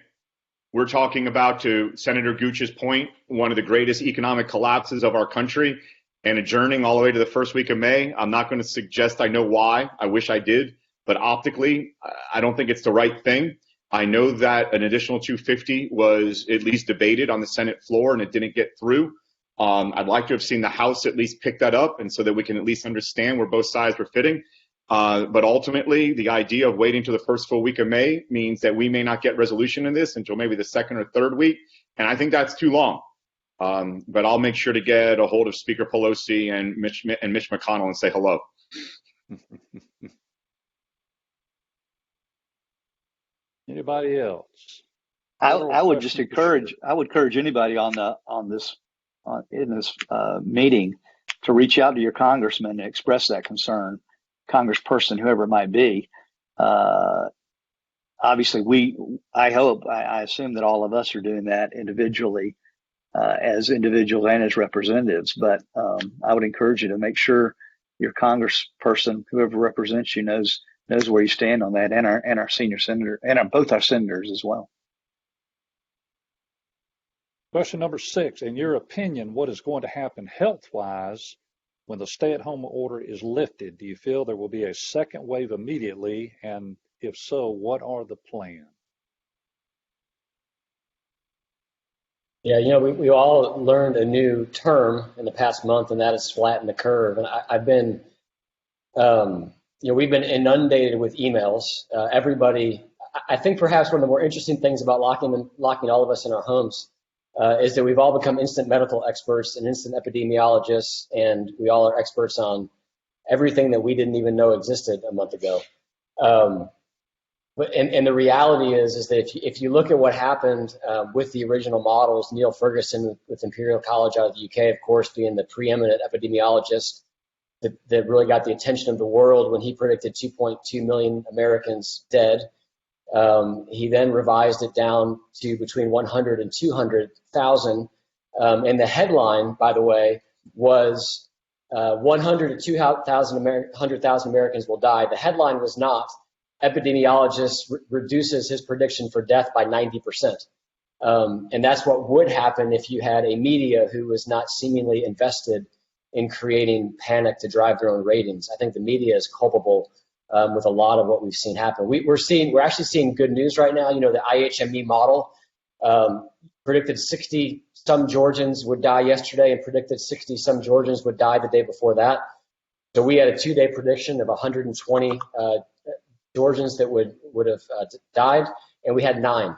We're talking about, to Senator Gooch's point, one of the greatest economic collapses of our country, and adjourning all the way to the first week of May. I'm not going to suggest I know why. I wish I did. But optically, I don't think it's the right thing. I know that an additional $250 was at least debated on the Senate floor, and it didn't get through. I'd like to have seen the House at least pick that up, and so that we can at least understand where both sides were fitting. But ultimately, the idea of waiting to the first full week of May means that we may not get resolution in this until maybe the second or third week. And I think that's too long. But I'll make sure to get a hold of Speaker Pelosi and Mitch McConnell and say hello. Anybody else? I would just encourage anybody in this meeting to reach out to your congressman and express that concern, congressperson, whoever it might be. Obviously, I assume that all of us are doing that individually, as individuals and as representatives. But I would encourage you to make sure your congressperson, whoever represents you, knows where you stand on that, and our senior senator, and both our senators as well. Question number 6, in your opinion, what is going to happen health-wise when the stay-at-home order is lifted? Do you feel there will be a second wave immediately? And if so, what are the plans? Yeah, we all learned a new term in the past month, and that is flatten the curve. And I've been, we've been inundated with emails. Everybody, I think perhaps one of the more interesting things about locking all of us in our homes is that we've all become instant medical experts and instant epidemiologists, and we all are experts on everything that we didn't even know existed a month ago. But the reality is that if you look at what happened with the original models, Neil Ferguson with Imperial College out of the UK, of course, being the preeminent epidemiologist that really got the attention of the world when he predicted 2.2 million Americans dead. He then revised it down to between 100 and 200,000. And the headline, by the way, was 100 to 200,000 Americans will die. The headline was not epidemiologist reduces his prediction for death by 90%. And that's what would happen if you had a media who was not seemingly invested in creating panic to drive their own ratings. I think the media is culpable with a lot of what we've seen happen. We're actually seeing good news right now. The IHME model predicted 60 some Georgians would die yesterday and predicted 60 some Georgians would die the day before that. So we had a 2-day prediction of 120 Georgians that would have died, and we had 9.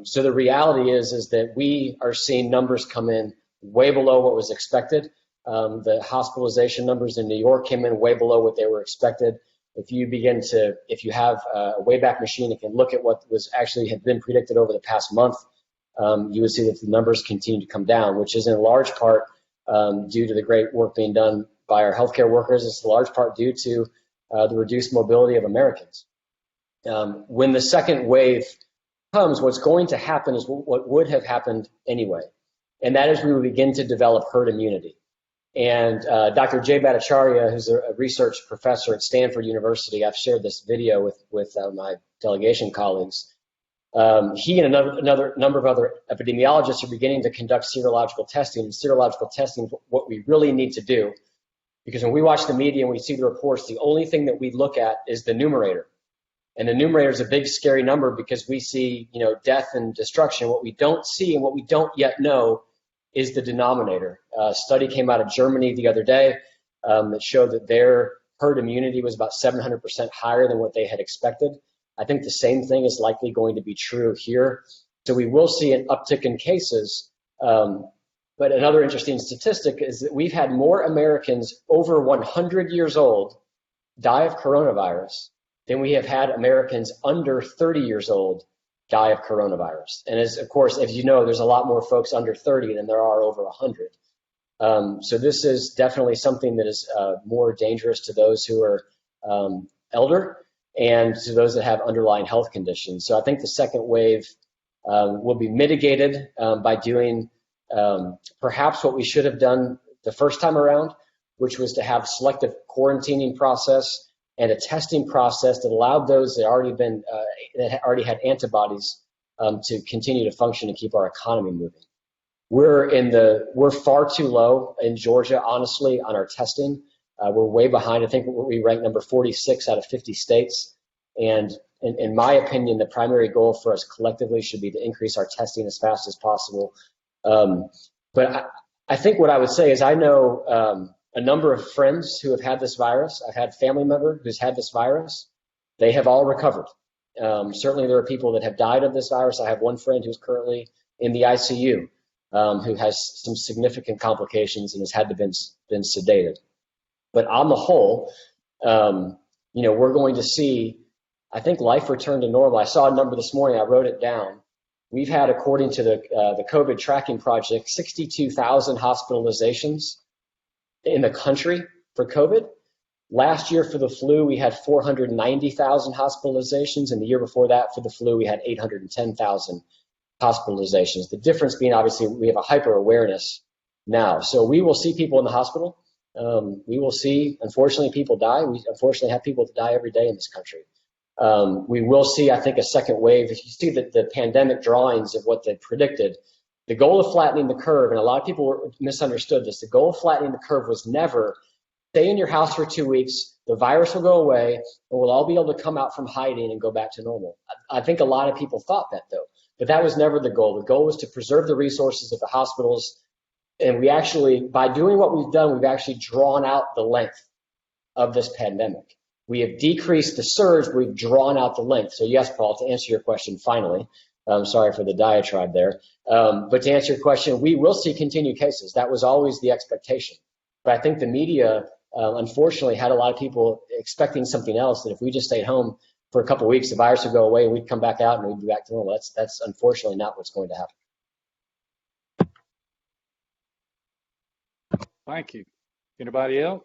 So the reality is that we are seeing numbers come in way below what was expected. The hospitalization numbers in New York came in way below what they were expected. If you have a Wayback Machine that can look at what had been predicted over the past month, you would see that the numbers continue to come down, which is in large part due to the great work being done by our healthcare workers. It's in large part due to the reduced mobility of Americans. When the second wave comes, what's going to happen is what would have happened anyway, and that is we will begin to develop herd immunity. And Dr. Jay Bhattacharya, who's a research professor at Stanford University, I've shared this video with my delegation colleagues. He and another number of other epidemiologists are beginning to conduct serological testing. And serological testing is what we really need to do, because when we watch the media and we see the reports, the only thing that we look at is the numerator. And the numerator is a big, scary number because we see, death and destruction. What we don't see and what we don't yet know is the denominator. A study came out of Germany the other day that showed that their herd immunity was about 700% higher than what they had expected. I think the same thing is likely going to be true here. So we will see an uptick in cases. But another interesting statistic is that we've had more Americans over 100 years old die of coronavirus than we have had Americans under 30 years old die of coronavirus. And of course, as you know, there's a lot more folks under 30 than there are over 100. So this is definitely something that is more dangerous to those who are elder and to those that have underlying health conditions. So I think the second wave will be mitigated by doing perhaps what we should have done the first time around, which was to have selective quarantining process and a testing process that allowed those that already had antibodies to continue to function and keep our economy moving. We're far too low in Georgia, honestly, on our testing. We're way behind. I think we rank number 46 out of 50 states. And in my opinion, the primary goal for us collectively should be to increase our testing as fast as possible. But I think what I would say is I know a number of friends who have had this virus. I've had a family member who's had this virus. They have all recovered. Certainly there are people that have died of this virus. I have one friend who's currently in the ICU who has some significant complications and has had to been sedated. But on the whole, we're going to see, I think, life return to normal. I saw a number this morning. I wrote it down. We've had, according to the COVID tracking project, 62,000 hospitalizations in the country for COVID. Last year for the flu, we had 490,000 hospitalizations, and the year before that for the flu, we had 810,000 hospitalizations. The difference being, obviously, we have a hyper awareness now. So we will see people in the hospital. We will see, unfortunately, people die. We unfortunately have people that die every day in this country. We will see, I think, a second wave. If you see the pandemic drawings of what they predicted, the goal of flattening the curve, and a lot of people misunderstood this, the goal of flattening the curve was never stay in your house for 2 weeks, the virus will go away, and we'll all be able to come out from hiding and go back to normal. I think a lot of people thought that, though, but that was never the goal. The goal was to preserve the resources of the hospitals, and we actually, by doing what we've done, we've actually drawn out the length of this pandemic. We have decreased the surge, but we've drawn out the length. So yes, Paul, to answer your question, finally, sorry for the diatribe there, but to answer your question, we will see continued cases. That was always the expectation. But I think the media, unfortunately, had a lot of people expecting something else, that if we just stayed home for a couple of weeks, the virus would go away and we'd come back out and we'd be back to normal. That's unfortunately not what's going to happen. Thank you. Anybody else?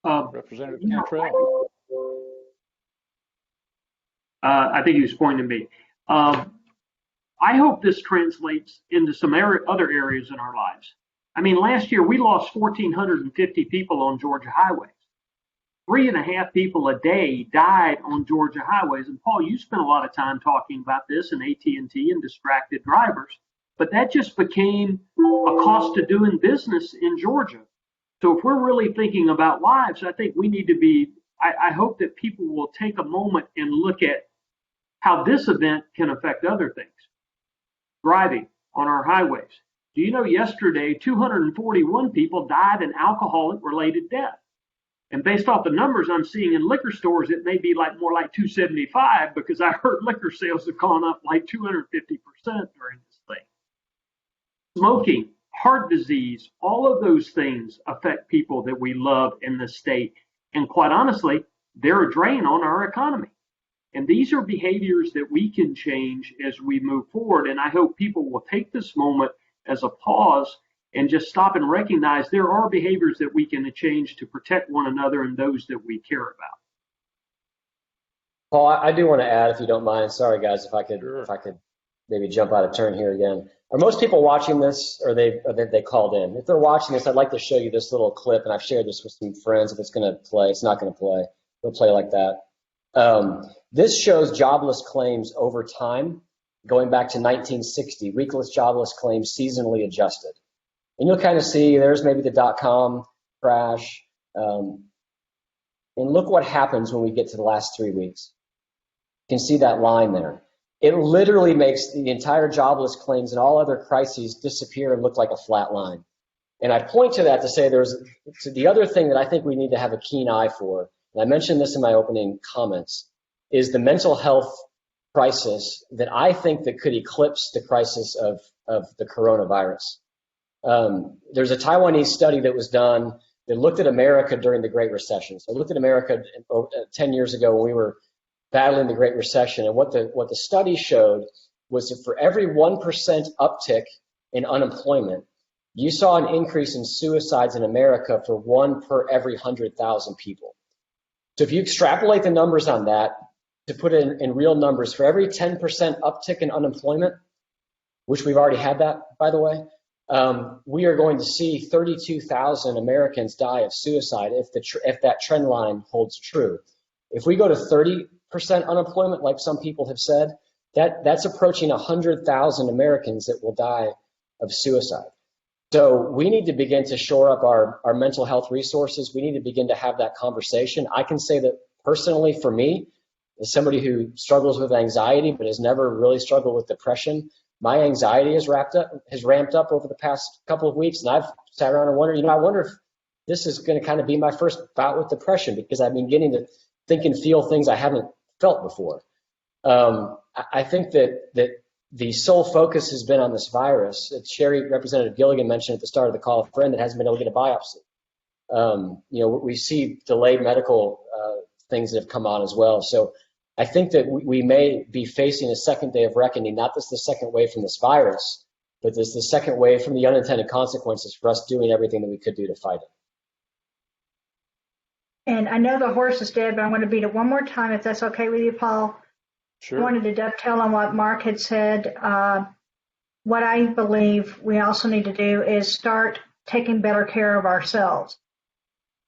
Representative Cantrell. I think he was pointing to me. I hope this translates into some other areas in our lives. I mean, last year we lost 1,450 people on Georgia highways. 3.5 people a day died on Georgia highways. And Paul, you spent a lot of time talking about this and AT&T and distracted drivers, but that just became a cost of doing business in Georgia. So if we're really thinking about lives, I think we need to be, I hope that people will take a moment and look at how this event can affect other things. Driving on our highways. Do you know yesterday 241 people died in alcoholic-related death? And based off the numbers I'm seeing in liquor stores, it may be more like 275, because I heard liquor sales have gone up like 250% during this thing. Smoking, heart disease, all of those things affect people that we love in this state. And quite honestly, they're a drain on our economy. And these are behaviors that we can change as we move forward. And I hope people will take this moment as a pause and just stop and recognize there are behaviors that we can change to protect one another and those that we care about. Paul, I do want to add, if you don't mind, sorry guys, if I could maybe jump out of turn here again. Are most people watching this, or they called in? If they're watching this, I'd like to show you this little clip, and I've shared this with some friends. If it's going to play, it's not going to play. It'll play like that. This shows jobless claims over time, going back to 1960, weekless jobless claims seasonally adjusted. And you'll kind of see there's maybe the .com crash. And look what happens when we get to the last 3 weeks. You can see that line there. It literally makes the entire jobless claims and all other crises disappear and look like a flat line. And I point to that to say so the other thing that I think we need to have a keen eye for, and I mentioned this in my opening comments, is the mental health crisis that I think that could eclipse the crisis of the coronavirus. There's a Taiwanese study that was done that looked at America during the Great Recession. So I looked at America 10 years ago when we were battling the Great Recession, and what the study showed was that for every 1% uptick in unemployment, you saw an increase in suicides in America for 1 per every 100,000 people. So if you extrapolate the numbers on that, to put it in real numbers, for every 10% uptick in unemployment, which we've already had that, by the way, we are going to see 32,000 Americans die of suicide if that trend line holds true. If we go to 30% unemployment, like some people have said, that's approaching 100,000 Americans that will die of suicide. So we need to begin to shore up our mental health resources. We need to begin to have that conversation. I can say that personally for me, as somebody who struggles with anxiety but has never really struggled with depression, my anxiety has ramped up over the past couple of weeks, and I've sat around and wondered, I wonder if this is going to kind of be my first bout with depression, because I've been getting to think and feel things I haven't felt before. I think that the sole focus has been on this virus. Sherry, Representative Gilligan mentioned at the start of the call a friend that hasn't been able to get a biopsy. We see delayed medical things that have come on as well. So I think that we may be facing a second day of reckoning, not just the second wave from this virus, but this the second wave from the unintended consequences for us doing everything that we could do to fight it. And I know the horse is dead, but I'm going to beat it one more time, if that's okay with you, Paul. Sure. I wanted to dovetail on what Mark had said. What I believe we also need to do is start taking better care of ourselves.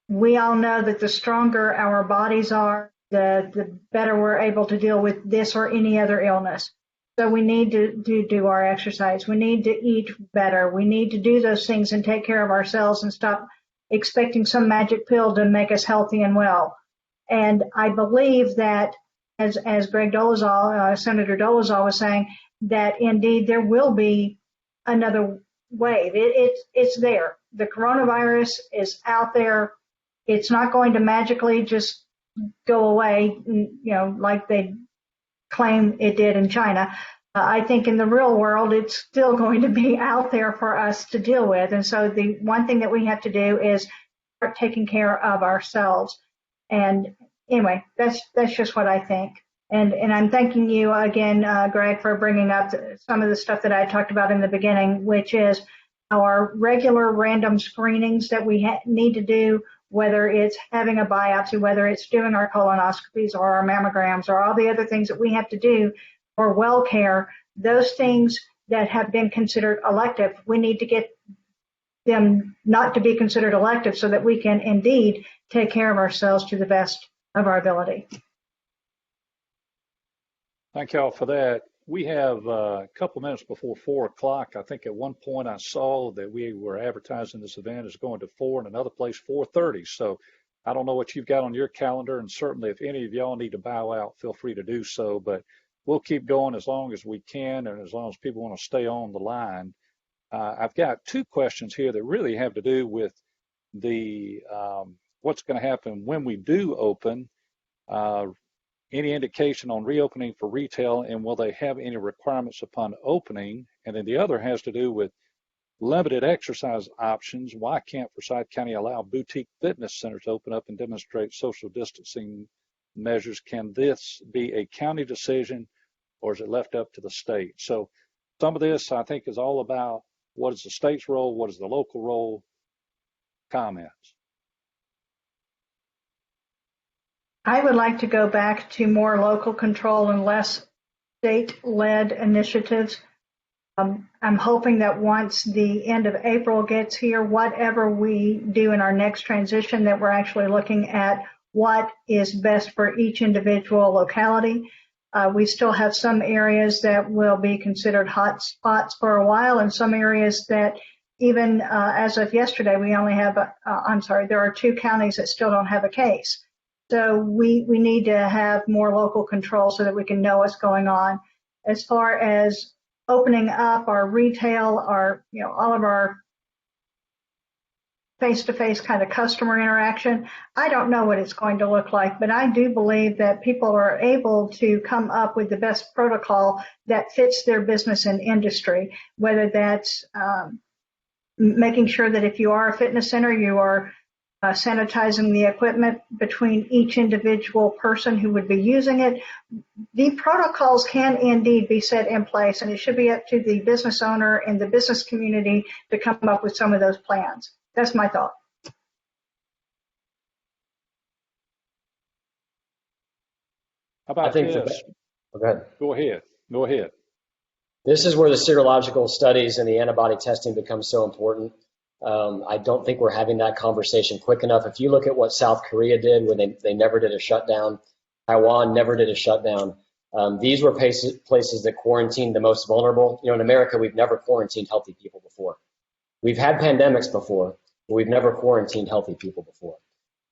We all know that the stronger our bodies are, the better we're able to deal with this or any other illness. So we need to do our exercise. We need to eat better. We need to do those things and take care of ourselves and stop expecting some magic pill to make us healthy and well. And I believe that, as Greg Dolezal, Senator Dolezal was saying, that indeed there will be another wave. It's there. The coronavirus is out there. It's not going to magically just go away, like they claim it did in China. I think in the real world, it's still going to be out there for us to deal with. And so the one thing that we have to do is start taking care of ourselves. And anyway, that's just what I think. And I'm thanking you again, Greg, for bringing up some of the stuff that I talked about in the beginning, which is our regular random screenings that we need to do, whether it's having a biopsy, whether it's doing our colonoscopies or our mammograms or all the other things that we have to do for well care. Those things that have been considered elective, we need to get them not to be considered elective so that we can indeed take care of ourselves to the best of our ability. Thank you all for that. We have a couple minutes before 4 o'clock. I think at one point I saw that we were advertising this event as going to 4 and another place 4:30. So I don't know what you've got on your calendar, and certainly if any of y'all need to bow out, feel free to do so. But we'll keep going as long as we can and as long as people want to stay on the line. I've got two questions here that really have to do with the what's going to happen when we do open. Any indication on reopening for retail, and will they have any requirements upon opening? And then the other has to do with limited exercise options. Why can't Forsyth County allow boutique fitness centers to open up and demonstrate social distancing measures? Can this be a county decision, or is it left up to the state? So some of this, I think, is all about what is the state's role, what is the local role. Comments? I would like to go back to more local control and less state-led initiatives. I'm hoping that once the end of April gets here, whatever we do in our next transition, that we're actually looking at what is best for each individual locality. We still have some areas that will be considered hot spots for a while, and some areas that even as of yesterday, we only have, there are 2 counties that still don't have a case. So we need to have more local control so that we can know what's going on. As far as opening up our retail, all of our face-to-face kind of customer interaction. I don't know what it's going to look like, but I do believe that people are able to come up with the best protocol that fits their business and industry, whether that's making sure that if you are a fitness center, you are sanitizing the equipment between each individual person who would be using it. The protocols can indeed be set in place, and it should be up to the business owner and the business community to come up with some of those plans. That's my thought. How about this? Go ahead. This is where the serological studies and the antibody testing become so important. I don't think we're having that conversation quick enough. If you look at what South Korea did, where they never did a shutdown, Taiwan never did a shutdown. These were places that quarantined the most vulnerable. In America, we've never quarantined healthy people before. We've had pandemics before, but we've never quarantined healthy people before.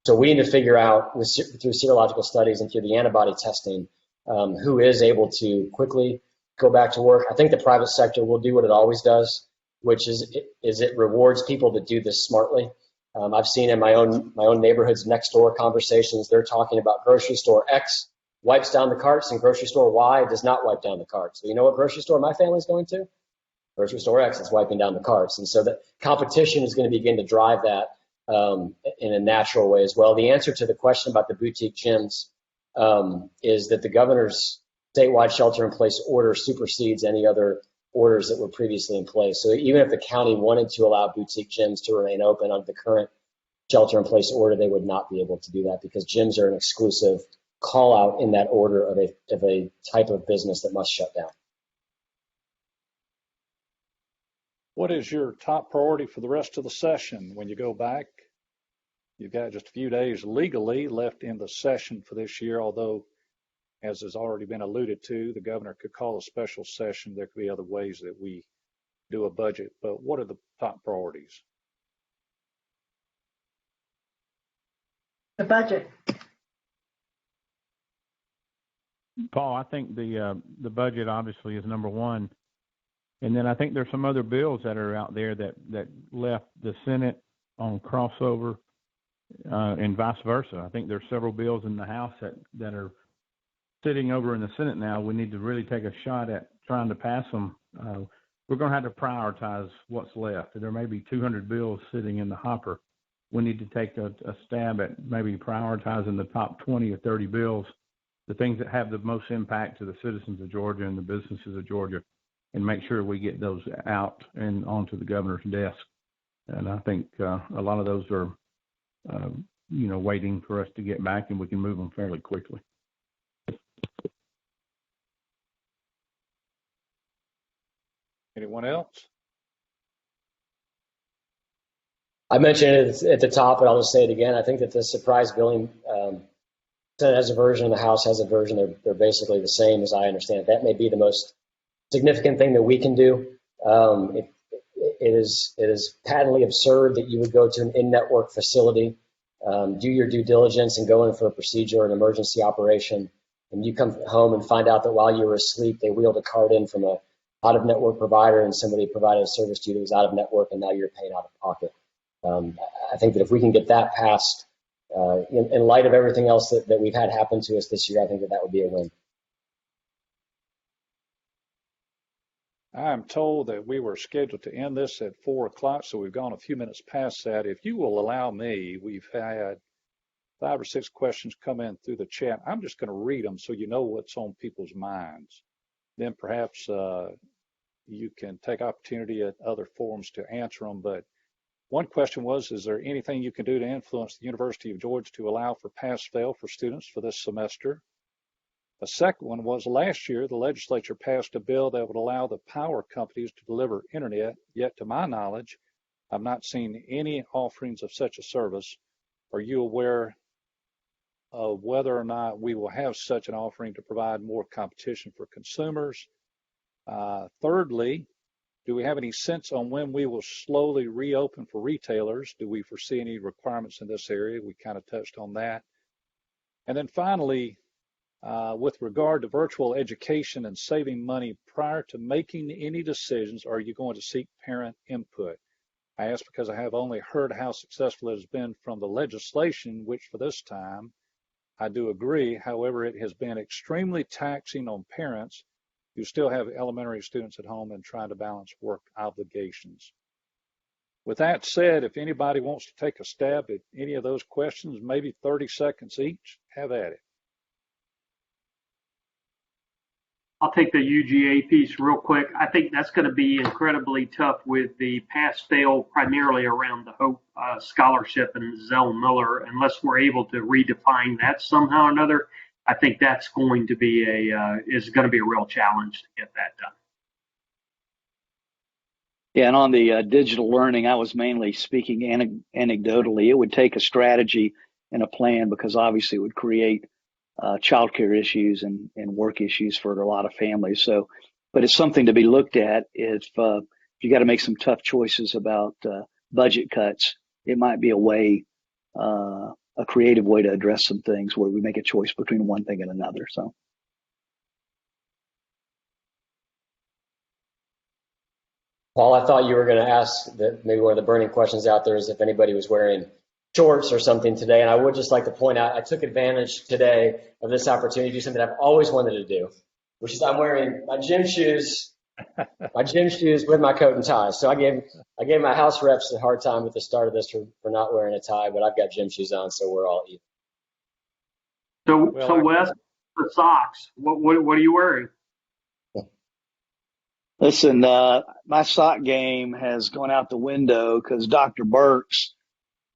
So we need to figure out, through serological studies and through the antibody testing, who is able to quickly go back to work. I think the private sector will do what it always does, which is it rewards people that do this smartly. I've seen in my own neighborhood's next door conversations, they're talking about grocery store X wipes down the carts and grocery store Y does not wipe down the carts. So you know what grocery store my family's going to? Grocery store X is wiping down the carts. And so the competition is going to begin to drive that in a natural way as well. The answer to the question about the boutique gyms is that the governor's statewide shelter-in-place order supersedes any other orders that were previously in place. So even if the county wanted to allow boutique gyms to remain open under the current shelter-in-place order, they would not be able to do that because gyms are an exclusive call-out in that order of a type of business that must shut down. What is your top priority for the rest of the session when you go back? You've got just a few days legally left in the session for this year, although, as has already been alluded to, the governor could call a special session. There could be other ways that we do a budget. But what are the top priorities? The budget. Paul, I think the budget obviously is number one. And then I think there's some other bills that are out there that left the Senate on crossover and vice versa. I think there's several bills in the House that are sitting over in the Senate now. We need to really take a shot at trying to pass them. We're going to have to prioritize what's left. There may be 200 bills sitting in the hopper. We need to take a stab at maybe prioritizing the top 20 or 30 bills, the things that have the most impact to the citizens of Georgia and the businesses of Georgia, and make sure we get those out and onto the governor's desk. And I think a lot of those are, waiting for us to get back, and we can move them fairly quickly. Anyone else? I mentioned it at the top, but I'll just say it again. I think that the surprise billing, Senate has a version, the House has a version. They're basically the same as I understand it. That may be the most significant thing that we can do. It is patently absurd that you would go to an in-network facility, do your due diligence and go in for a procedure or an emergency operation, and you come home and find out that while you were asleep, they wheeled a card in from a out-of-network provider and somebody provided a service to you that was out of network, and now you're paying out of pocket. I think that if we can get that passed, in light of everything else that we've had happen to us this year, I think that would be a win. I'm told that we were scheduled to end this at 4 o'clock, so we've gone a few minutes past that. If you will allow me, we've had 5 or 6 questions come in through the chat. I'm just going to read them so you know what's on people's minds. Then perhaps you can take opportunity at other forums to answer them. But one question was, is there anything you can do to influence the University of Georgia to allow for pass-fail for students for this semester? The second one was, last year, the legislature passed a bill that would allow the power companies to deliver internet, yet to my knowledge, I've not seen any offerings of such a service. Are you aware of whether or not we will have such an offering to provide more competition for consumers? Thirdly, do we have any sense on when we will slowly reopen for retailers? Do we foresee any requirements in this area? We kind of touched on that. And then finally, with regard to virtual education and saving money prior to making any decisions, are you going to seek parent input? I ask because I have only heard how successful it has been from the legislation, which for this time I do agree. However, it has been extremely taxing on parents who still have elementary students at home and trying to balance work obligations. With that said, if anybody wants to take a stab at any of those questions, maybe 30 seconds each, have at it. I'll take the UGA piece real quick. I think that's going to be incredibly tough with the pass-fail primarily around the Hope Scholarship and Zell Miller. Unless we're able to redefine that somehow or another, I think that's going to be a real challenge to get that done. Yeah, and on the digital learning, I was mainly speaking anecdotally. It would take a strategy and a plan because obviously it would create childcare issues and work issues for a lot of families. So, but it's something to be looked at. If you got to make some tough choices about budget cuts, it might be a way, a creative way to address some things where we make a choice between one thing and another. So. Paul, I thought you were going to ask that maybe one of the burning questions out there is if anybody was wearing shorts or something today. And I would just like to point out, I took advantage today of this opportunity to do something I've always wanted to do, which is I'm wearing my gym shoes with my coat and tie. So I gave my house reps a hard time at the start of this for not wearing a tie, but I've got gym shoes on, so we're all even. So Wes, the socks, what are you wearing? Listen, my sock game has gone out the window because Dr. Burks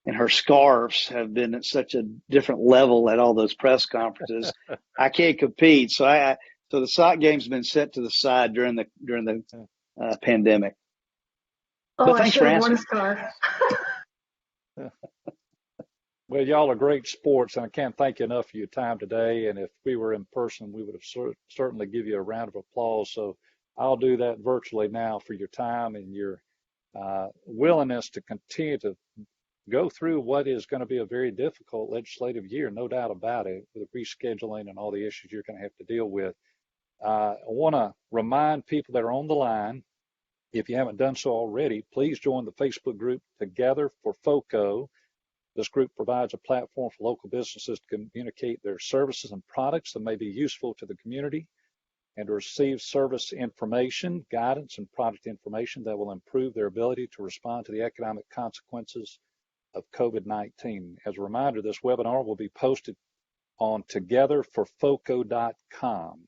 and her scarves have been at such a different level at all those press conferences. I can't compete. So the sock game's been set to the side during the pandemic. Oh, but thanks for worn asking. a scarf. Well, y'all are great sports, and I can't thank you enough for your time today. And if we were in person, we would have certainly give you a round of applause. So I'll do that virtually now for your time and your willingness to continue to go through what is going to be a very difficult legislative year, no doubt about it, with rescheduling and all the issues you're going to have to deal with. I want to remind people that are on the line, if you haven't done so already, please join the Facebook group Together for FOCO. This group provides a platform for local businesses to communicate their services and products that may be useful to the community and to receive service information, guidance, and product information that will improve their ability to respond to the economic consequences of COVID-19. As a reminder, this webinar will be posted on togetherforfoco.com.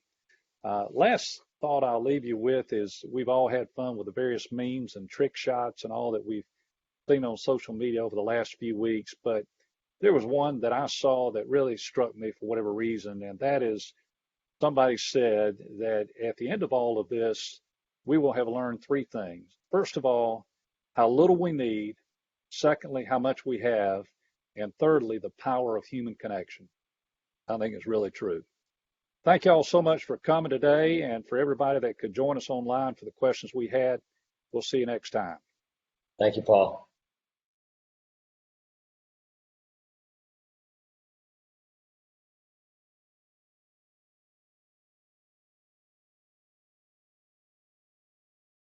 Last thought I'll leave you with is we've all had fun with the various memes and trick shots and all that we've seen on social media over the last few weeks, but there was one that I saw that really struck me for whatever reason, and that is somebody said that at the end of all of this, we will have learned three things. First of all, how little we need. Secondly, how much we have. And thirdly, the power of human connection. I think it's really true. Thank you all so much for coming today, and for everybody that could join us online for the questions we had. We'll see you next time. Thank you, Paul.